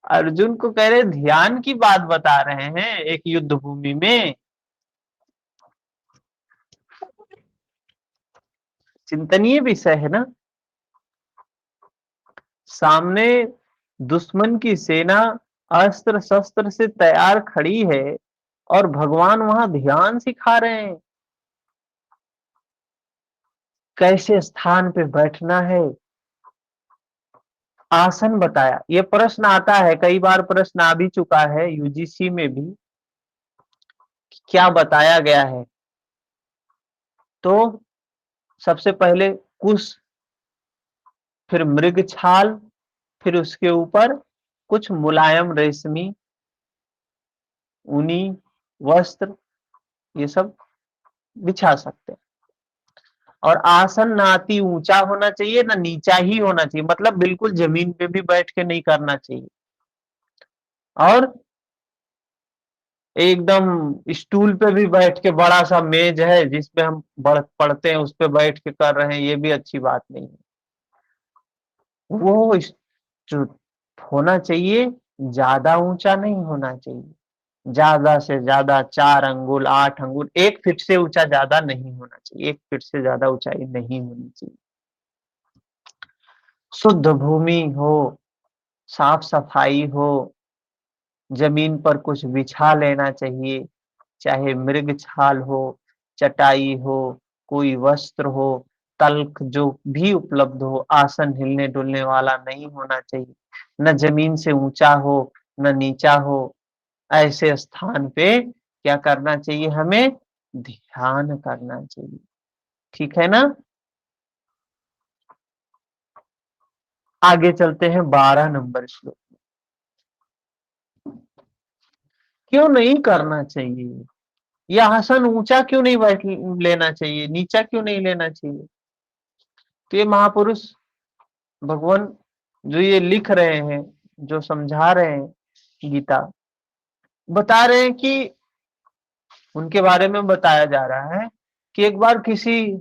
अर्जुन को कह रहे ध्यान की बात बता रहे हैं एक युद्ध भूमि में। चिंतनीय विषय है ना। सामने दुश्मन की सेना अस्त्र शस्त्र से तैयार खड़ी है और भगवान वहां ध्यान सिखा रहे हैं, कैसे स्थान पे बैठना है, आसन बताया। ये प्रश्न आता है, कई बार प्रश्न आ भी चुका है यूजीसी में भी, क्या बताया गया है। तो सबसे पहले कुश, फिर मृगछाल, फिर उसके ऊपर कुछ मुलायम रेशमी ऊनी वस्त्र, ये सब बिछा सकते हैं। और आसन ना अति ऊंचा होना चाहिए ना नीचा ही होना चाहिए, मतलब बिल्कुल जमीन पे भी बैठ के नहीं करना चाहिए। और एकदम स्टूल पे भी बैठ के, बड़ा सा मेज है जिसपे हम पढ़ते हैं उस पे बैठ के कर रहे हैं, ये भी अच्छी बात नहीं है। वो जो होना चाहिए ज्यादा ऊंचा नहीं होना चाहिए, ज्यादा से ज्यादा 4 अंगुल 8 अंगुल, 1 फीट से ऊंचा ज्यादा नहीं होना चाहिए, 1 फीट से ज्यादा ऊंचाई नहीं होनी चाहिए। शुद्ध भूमि हो, साफ सफाई हो, जमीन पर कुछ बिछा लेना चाहिए, चाहे मृग छाल हो, चटाई हो, कोई वस्त्र हो, तल्ख जो भी उपलब्ध हो, आसन हिलने डुलने वाला नहीं होना चाहिए, न जमीन से ऊंचा हो न नीचा हो। ऐसे स्थान पे क्या करना चाहिए, हमें ध्यान करना चाहिए। ठीक है ना। आगे चलते हैं 12 नंबर श्लोक। क्यों नहीं करना चाहिए, यह आसन ऊंचा क्यों नहीं बैठ लेना चाहिए, नीचा क्यों नहीं लेना चाहिए। तो ये महापुरुष भगवान जो ये लिख रहे हैं, जो समझा रहे हैं गीता, बता रहे हैं कि उनके बारे में बताया जा रहा है कि एक बार किसी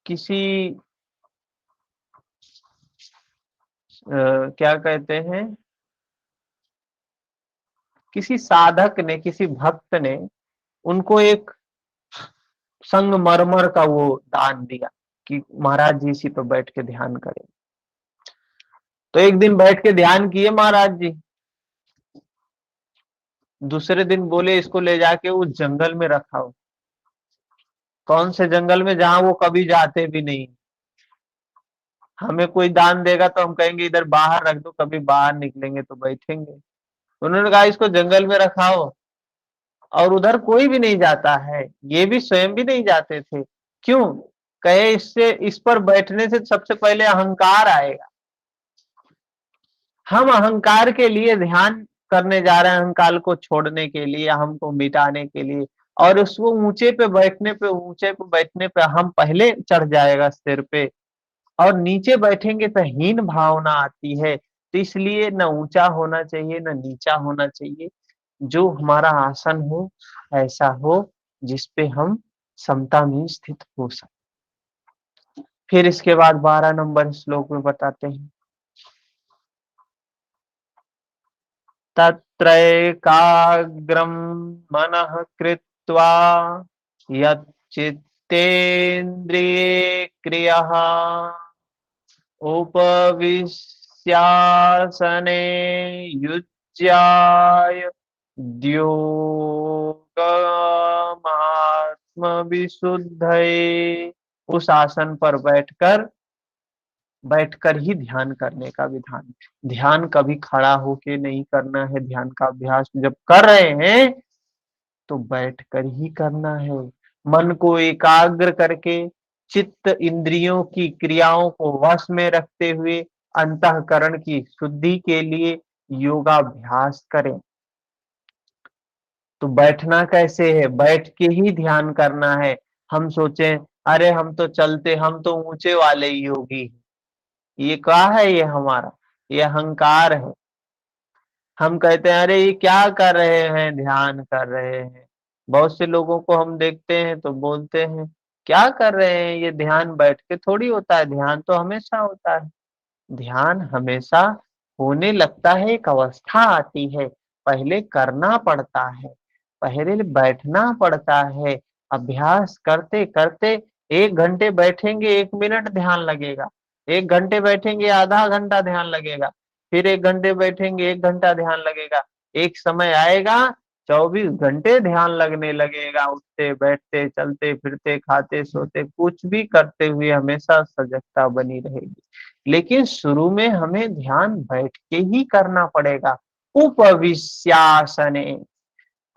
किसी क्या कहते हैं, किसी साधक ने, किसी भक्त ने उनको एक संगमरमर का वो दान दिया कि महाराज जी इसी पर बैठ के ध्यान करें। तो एक दिन बैठ के ध्यान किए महाराज जी, दूसरे दिन बोले इसको ले जाके उस जंगल में रखाओ। कौन से जंगल में, जहां वो कभी जाते भी नहीं। हमें कोई दान देगा तो हम कहेंगे इधर बाहर रख दो, कभी बाहर निकलेंगे तो बैठेंगे। उन्होंने कहा इसको जंगल में रखाओ, और उधर कोई भी नहीं जाता है, ये भी स्वयं भी नहीं जाते थे। क्यों? कहे इससे, इस पर बैठने से सबसे पहले अहंकार आएगा। हम अहंकार के लिए ध्यान करने जा रहे हैं, अहंकार को छोड़ने के लिए, हमको मिटाने के लिए। और उसको ऊंचे पे बैठने पे, ऊंचे पे बैठने पे हम पहले चढ़ जाएगा सिर पे, और नीचे बैठेंगे तो हीन भावना आती है। तो इसलिए न ऊंचा होना चाहिए न नीचा होना चाहिए। जो हमारा आसन हो ऐसा हो जिसपे हम समता में स्थित हो सके। फिर इसके बाद 12 नंबर श्लोक में बताते हैं, तत्रैकाग्रं मनः कृत्वा यच्चित्तेन्द्रिये क्रियः उपविश्यासने युज्याय द्योतमात्मविशुद्धये। उस आसन पर बैठकर ही ध्यान करने का विधान। ध्यान कभी खड़ा होके नहीं करना है, ध्यान का अभ्यास जब कर रहे हैं तो बैठकर ही करना है। मन को एकाग्र करके, चित्त इंद्रियों की क्रियाओं को वश में रखते हुए अंतःकरण की शुद्धि के लिए योगाभ्यास करें। तो बैठना कैसे है, बैठ के ही ध्यान करना है। हम सोचें अरे हम तो चलते, हम तो ऊंचे वाले योगी, ये क्या है, ये हमारा, ये अहंकार है। हम कहते हैं अरे ये क्या कर रहे हैं, ध्यान कर रहे हैं। बहुत से लोगों को हम देखते हैं तो बोलते हैं क्या कर रहे हैं, ये ध्यान बैठ के थोड़ी होता है, ध्यान तो हमेशा होता है। ध्यान हमेशा होने लगता है, एक अवस्था आती है, पहले करना पड़ता है, पहले बैठना पड़ता है। अभ्यास करते करते 1 घंटे बैठेंगे 1 मिनट ध्यान लगेगा, 1 घंटे बैठेंगे आधा घंटा ध्यान लगेगा, फिर 1 घंटे बैठेंगे 1 घंटा ध्यान लगेगा। एक समय आएगा 24 घंटे ध्यान लगने लगेगा, उठते बैठते चलते फिरते खाते सोते कुछ भी करते हुए हमेशा सजगता बनी रहेगी। लेकिन शुरू में हमें ध्यान बैठ के ही करना पड़ेगा। उपविश्यासने,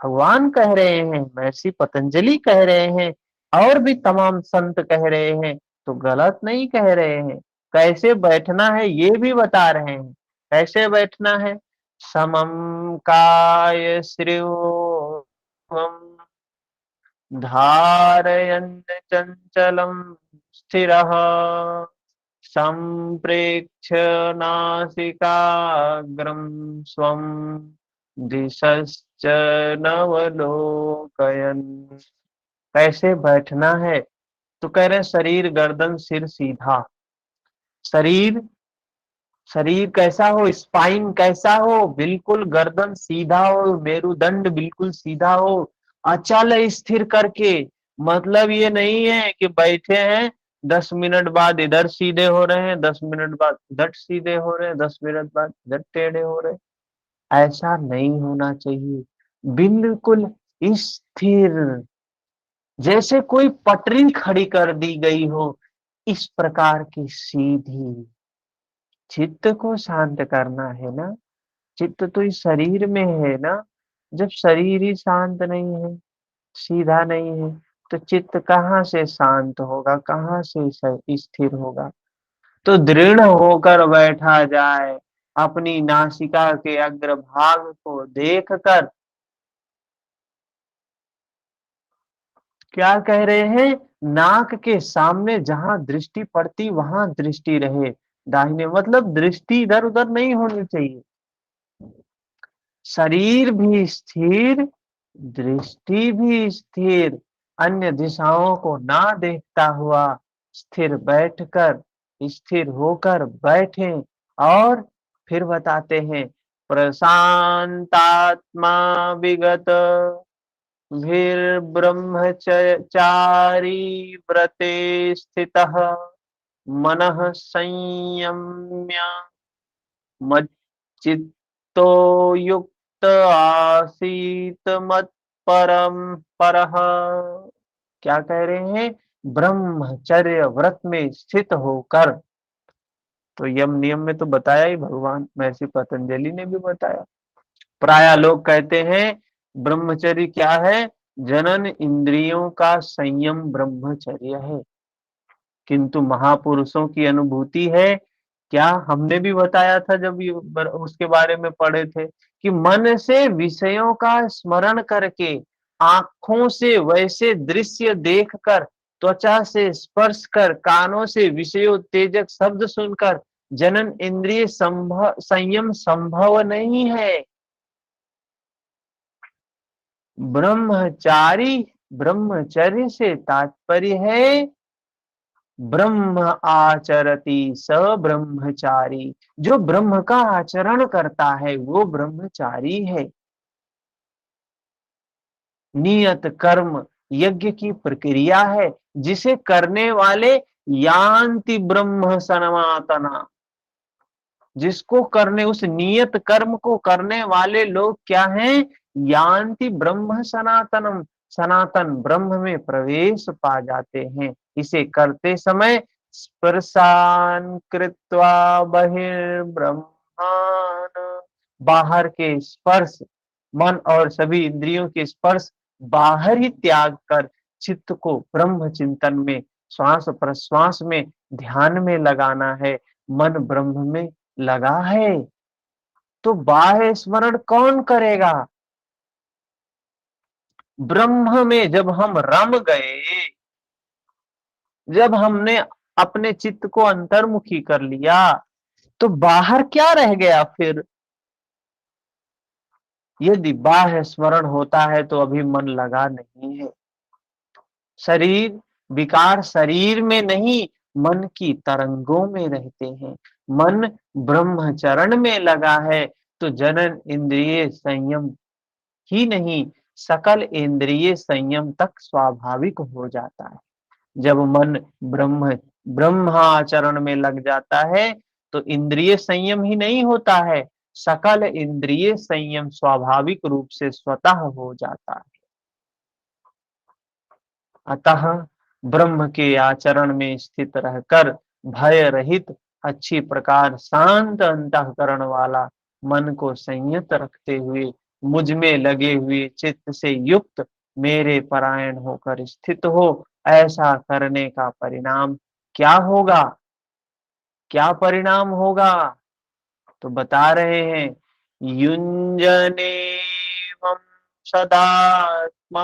भगवान कह रहे हैं, महर्षि पतंजलि कह रहे हैं, और भी तमाम संत कह रहे हैं, तो गलत नहीं कह रहे हैं। कैसे बैठना है ये भी बता रहे हैं। कैसे बैठना है, समम काय श्रेयो धारयन् चंचलम स्थिरः संप्रेक्ष्य नासिकाग्रं स्वं दिशश्च नवलोकयन्। कैसे बैठना है, तो कह रहे हैं शरीर गर्दन सिर सीधा, शरीर शरीर कैसा हो, स्पाइन कैसा हो, बिल्कुल गर्दन सीधा हो, मेरुदंड बिल्कुल सीधा हो, अचल स्थिर करके। मतलब ये नहीं है कि बैठे हैं 10 मिनट बाद इधर सीधे हो रहे हैं, 10 मिनट बाद उधर सीधे हो रहे हैं, 10 मिनट बाद इधर टेढ़े हो रहे हैं। ऐसा नहीं होना चाहिए, बिल्कुल स्थिर, जैसे कोई पटरी खड़ी कर दी गई हो, इस प्रकार की सीधी। चित्त को शांत करना है ना, चित्त तो इस शरीर में है ना। जब शरीर ही शांत नहीं है, सीधा नहीं है, तो चित्त कहाँ से शांत होगा, कहाँ से स्थिर होगा। तो दृढ़ होकर बैठा जाए, अपनी नासिका के अग्रभाग को देखकर। क्या कह रहे हैं, नाक के सामने जहां दृष्टि पड़ती वहां दृष्टि रहे, दाहिने मतलब दृष्टि इधर उधर नहीं होनी चाहिए। शरीर भी स्थिर, दृष्टि भी स्थिर, अन्य दिशाओं को ना देखता हुआ स्थिर बैठकर, स्थिर होकर बैठे। और फिर बताते हैं, प्रशांतात्मा विगत ब्रह्मचारी व्रते स्थितः मनः संयम्य मच्चित्तो युक्त आसीत मत परम परः। क्या कह रहे हैं, ब्रह्मचर्य व्रत में स्थित होकर। तो यम नियम में तो बताया ही भगवान महर्षि पतंजलि ने भी बताया। प्राय लोग कहते हैं ब्रह्मचर्य क्या है, जनन इंद्रियों का संयम ब्रह्मचर्य है। किंतु महापुरुषों की अनुभूति है, क्या हमने भी बताया था जब उसके बारे में पढ़े थे, कि मन से विषयों का स्मरण करके, आंखों से वैसे दृश्य देखकर, त्वचा से स्पर्श कर, कानों से विषयोत्तेजक शब्द सुनकर जनन इंद्रिय संयम संभव नहीं है। ब्रह्मचारी, ब्रह्मचर्य से तात्पर्य है ब्रह्म आचरति स ब्रह्मचारी, जो ब्रह्म का आचरण करता है वो ब्रह्मचारी है। नियत कर्म यज्ञ की प्रक्रिया है, जिसे करने वाले यान्ति ब्रह्म सनातना, जिसको करने, उस नियत कर्म को करने वाले लोग क्या हैं, यान्ति ब्रह्म सनातनम, सनातन ब्रह्म में प्रवेश पा जाते हैं। इसे करते समय स्पर्शान कृत्वा बहिर्ब्रह्मान, बाहर के स्पर्श, मन और सभी इंद्रियों के स्पर्श बाहर ही त्याग कर चित्त को ब्रह्म चिंतन में, श्वास प्रश्वास में, ध्यान में लगाना है। मन ब्रह्म में लगा है, तो बाह्य स्मरण कौन करेगा। ब्रह्म में जब हम रम गए, जब हमने अपने चित्त को अंतर्मुखी कर लिया, तो बाहर क्या रह गया फिर। यदि बाह्य स्मरण होता है तो अभी मन लगा नहीं है। शरीर विकार शरीर में नहीं, मन की तरंगों में रहते हैं। मन ब्रह्मचरण में लगा है, तो जनन इंद्रिय संयम ही नहीं, सकल इंद्रिय संयम तक स्वाभाविक हो जाता है। जब मन ब्रह्माचरण में लग जाता है, तो इंद्रिय संयम ही नहीं होता है, सकल इंद्रिय संयम स्वाभाविक रूप से स्वतः हो जाता है। अतः ब्रह्म के आचरण में स्थित रहकर भय रहित, अच्छी प्रकार शांत अंतःकरण वाला, मन को संयत रखते हुए, मुझ में लगे हुए चित्त से युक्त मेरे परायण होकर स्थित हो, ऐसा करने का परिणाम क्या होगा, क्या परिणाम होगा। तो बता रहे हैं, युंजने सदात्मानम्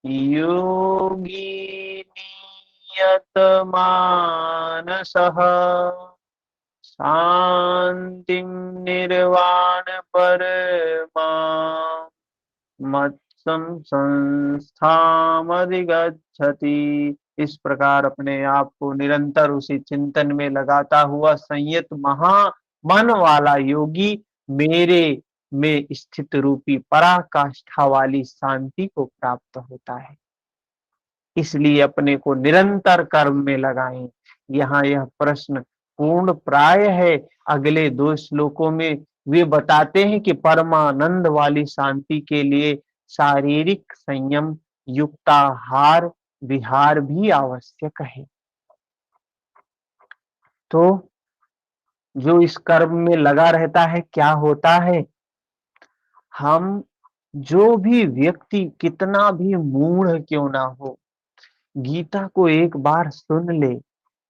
योगी नियतमानसः शान्तिं निर्वाण परमा मत्सं संस्थामधिगच्छति। इस प्रकार अपने आप को निरंतर उसी चिंतन में लगाता हुआ संयत मन वाला योगी मेरे में स्थित रूपी पराकाष्ठा वाली शांति को प्राप्त होता है। इसलिए अपने को निरंतर कर्म में लगाएं। यहाँ यह प्रश्न पूर्ण प्राय है। अगले 2 श्लोकों में वे बताते हैं कि परमानंद वाली शांति के लिए शारीरिक संयम, युक्ताहार विहार भी आवश्यक है। तो जो इस कर्म में लगा रहता है, क्या होता है, हम जो भी व्यक्ति कितना भी मूढ़ क्यों ना हो, गीता को एक बार सुन ले,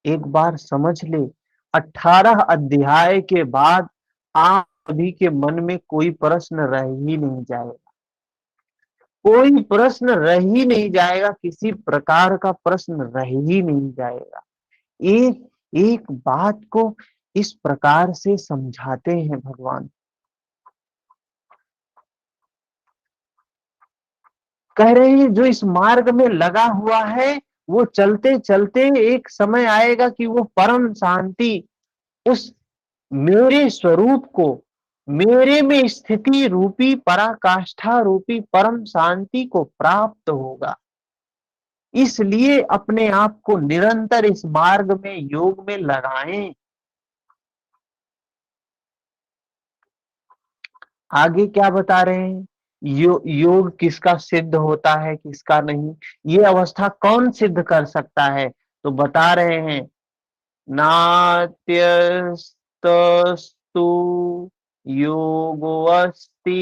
एक बार समझ ले, 18 अध्याय के बाद आप सभी के मन में कोई प्रश्न रह ही नहीं जाएगा। कोई प्रश्न रह ही नहीं जाएगा, किसी प्रकार का प्रश्न रह ही नहीं जाएगा। एक एक बात को इस प्रकार से समझाते हैं भगवान। कह रहे हैं जो इस मार्ग में लगा हुआ है, वो चलते चलते एक समय आएगा कि वो परम शांति, उस मेरे स्वरूप को, मेरे में स्थिति रूपी पराकाष्ठा रूपी परम शांति को प्राप्त होगा। इसलिए अपने आप को निरंतर इस मार्ग में, योग में लगाएं। आगे क्या बता रहे हैं, योग किसका सिद्ध होता है, किसका नहीं, ये अवस्था कौन सिद्ध कर सकता है। तो बता रहे हैं, नात्यस्तस्तु योगोऽस्ति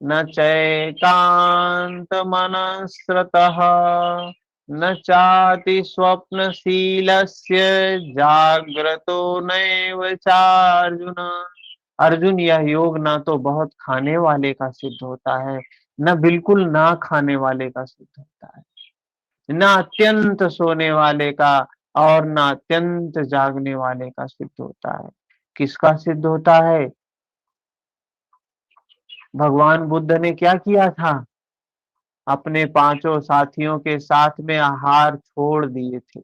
न चैकान्तमनस्रतः न चाति स्वप्नशीलस्य जाग्रतो नैव चार्जुन। अर्जुन, यह योग ना तो बहुत खाने वाले का सिद्ध होता है, न बिल्कुल ना खाने वाले का सिद्ध होता है, न अत्यंत सोने वाले का और न अत्यंत जागने वाले का सिद्ध होता है। किसका सिद्ध होता है? भगवान बुद्ध ने क्या किया था? अपने 5 साथियों के साथ में आहार छोड़ दिए थे,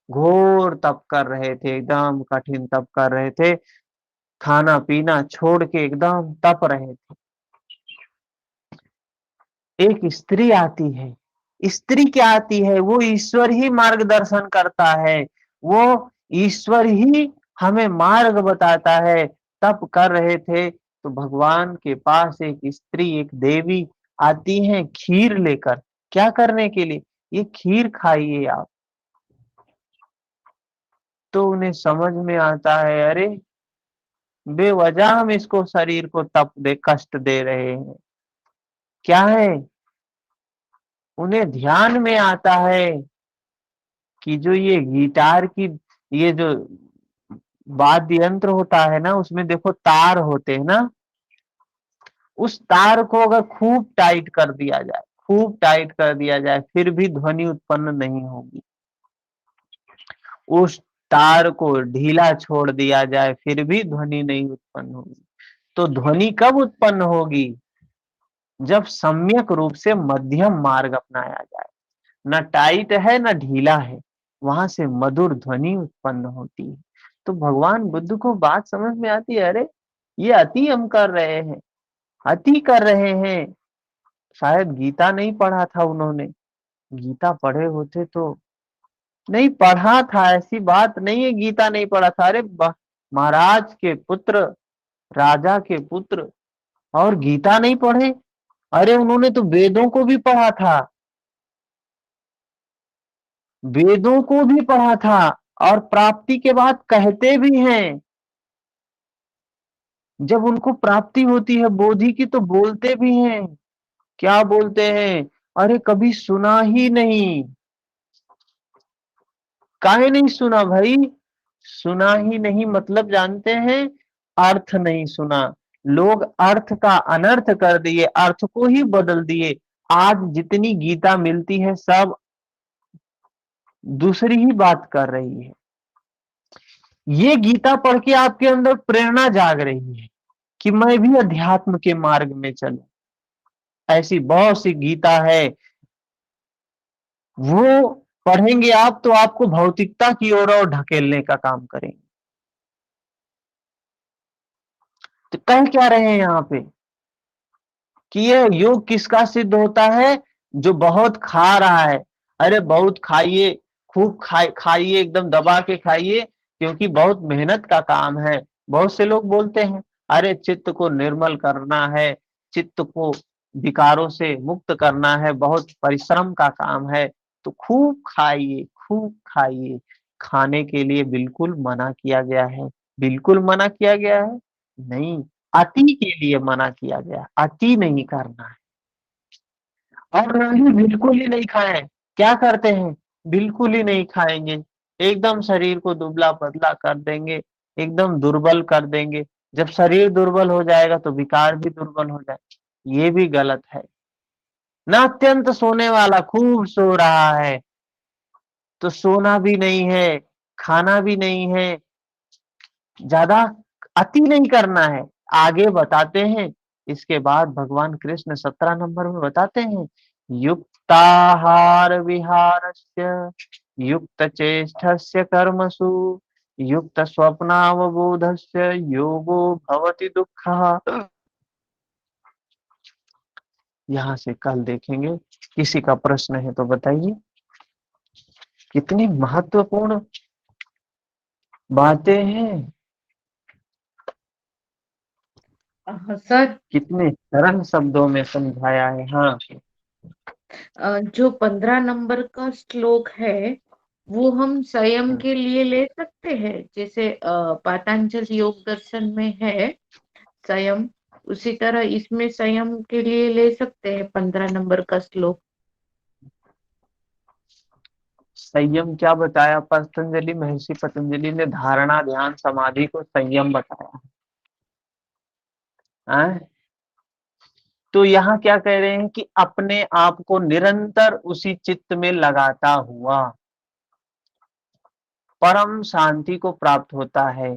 घोर तप कर रहे थे, एकदम कठिन तप कर रहे थे, खाना पीना छोड़ के एकदम तप रहे थे। एक स्त्री आती है। स्त्री क्या आती है? वो ईश्वर ही मार्गदर्शन करता है, वो ईश्वर ही हमें मार्ग बताता है। तप कर रहे थे तो भगवान के पास एक स्त्री, एक देवी आती है खीर लेकर। क्या करने के लिए? ये खीर खाइए आप। तो उन्हें समझ में आता है, अरे बेवजह हम इसको, शरीर को तप दे, कष्ट दे रहे हैं। क्या है? उन्हें ध्यान में आता है कि जो ये गिटार की, ये जो वाद्य यंत्र होता है ना, उसमें देखो तार होते हैं ना, उस तार को अगर खूब टाइट कर दिया जाए, खूब टाइट कर दिया जाए, फिर भी ध्वनि उत्पन्न नहीं होगी। उस तार को ढीला छोड़ दिया जाए, फिर भी ध्वनि नहीं उत्पन्न होगी। तो ध्वनि कब उत्पन्न होगी? जब सम्यक रूप से मध्यम मार्ग अपनाया जाए, न टाइट है न ढीला है, वहां से मधुर ध्वनि उत्पन्न होती है। तो भगवान बुद्ध को बात समझ में आती है, अरे ये अति हम कर रहे हैं, अति कर रहे हैं। शायद गीता नहीं पढ़ा था उन्होंने, गीता पढ़े होते तो। नहीं पढ़ा था, ऐसी बात नहीं है गीता नहीं पढ़ा था। अरे महाराज के पुत्र, राजा के पुत्र, और गीता नहीं पढ़े? अरे उन्होंने तो वेदों को भी पढ़ा था, वेदों को भी पढ़ा था, और प्राप्ति के बाद कहते भी हैं, जब उनको प्राप्ति होती है बोधि की तो बोलते भी हैं। क्या बोलते हैं? अरे कभी सुना ही नहीं। काहे नहीं सुना भाई? सुना ही नहीं मतलब जानते हैं? अर्थ नहीं सुना। लोग अर्थ का अनर्थ कर दिए, अर्थ को ही बदल दिए। आज जितनी गीता मिलती है सब दूसरी ही बात कर रही है। ये गीता पढ़ के आपके अंदर प्रेरणा जाग रही है कि मैं भी अध्यात्म के मार्ग में चलूं। ऐसी बहुत सी गीता है, वो पढ़ेंगे आप तो आपको भौतिकता की ओर और ढकेलने का काम करेंगे। तो कह क्या रहे हैं यहाँ पे कि ये योग किसका सिद्ध होता है? जो बहुत खा रहा है। अरे बहुत खाइए, खूब खाइए, एकदम दबा के खाइए, क्योंकि बहुत मेहनत का काम है। बहुत से लोग बोलते हैं अरे चित्त को निर्मल करना है, चित्त को विकारों से मुक्त करना है, बहुत परिश्रम का काम है। तो खूब खाइए, खूब खाइए। खाने के लिए बिल्कुल मना किया गया है। बिल्कुल मना किया गया है नहीं, अति के लिए मना किया गया, अति नहीं करना है। और ना ही बिल्कुल ही नहीं खाएं। क्या करते हैं? बिल्कुल ही नहीं खाएंगे, एकदम शरीर को दुबला पतला कर देंगे, एकदम दुर्बल कर देंगे। जब शरीर दुर्बल हो जाएगा तो विकार भी दुर्बल हो जाएगा। ये भी गलत है ना। अत्यंत सोने वाला खूब सो रहा है तो सोना भी नहीं है, खाना भी नहीं है, ज्यादा अति नहीं करना है। आगे बताते हैं, इसके बाद भगवान कृष्ण 17 नंबर में बताते हैं, युक्ताहार विहारस्य युक्त चेष्टस्य कर्मसु युक्त स्वप्नावबोधस्य योगो भवति दुःखः। यहाँ से कल देखेंगे। किसी का प्रश्न है तो बताइए। कितनी महत्वपूर्ण बातें हैं, सर, कितने सरल शब्दों में समझाया है। हाँ, जो 15 नंबर का श्लोक है वो हम संयम के लिए ले सकते हैं, जैसे पातंजल योग दर्शन में है संयम, उसी तरह इसमें संयम के लिए ले सकते हैं 15 नंबर का श्लोक। संयम क्या बताया पतंजलि, महर्षि पतंजलि ने धारणा ध्यान समाधि को संयम बताया है। तो यहाँ क्या कह रहे हैं कि अपने आप को निरंतर उसी चित्त में लगाता हुआ परम शांति को प्राप्त होता है।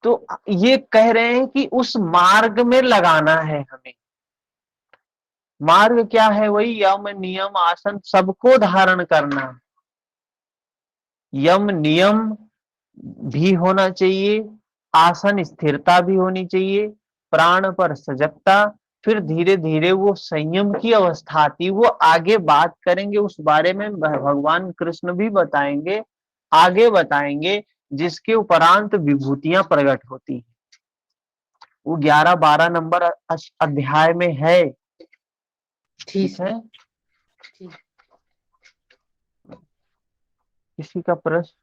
तो ये कह रहे हैं कि उस मार्ग में लगाना है हमें। मार्ग क्या है? वही यम नियम आसन सबको धारण करना। यम नियम भी होना चाहिए, आसन स्थिरता भी होनी चाहिए, प्राण पर सजगता। फिर धीरे धीरे वो संयम की अवस्था आती, वो आगे बात करेंगे उस बारे में, भगवान कृष्ण भी बताएंगे, आगे बताएंगे, जिसके उपरांत विभूतियां प्रकट होती हैं। वो 11-12 नंबर अध्याय में है। ठीक है, ठीक। किसी का प्रश्न?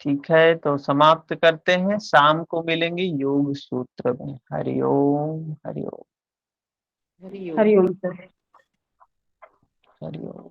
ठीक है, तो समाप्त करते हैं, शाम को मिलेंगे योग सूत्र में। हरिओम हरिओम। हरिओम। हरिओम सर। हरिओम।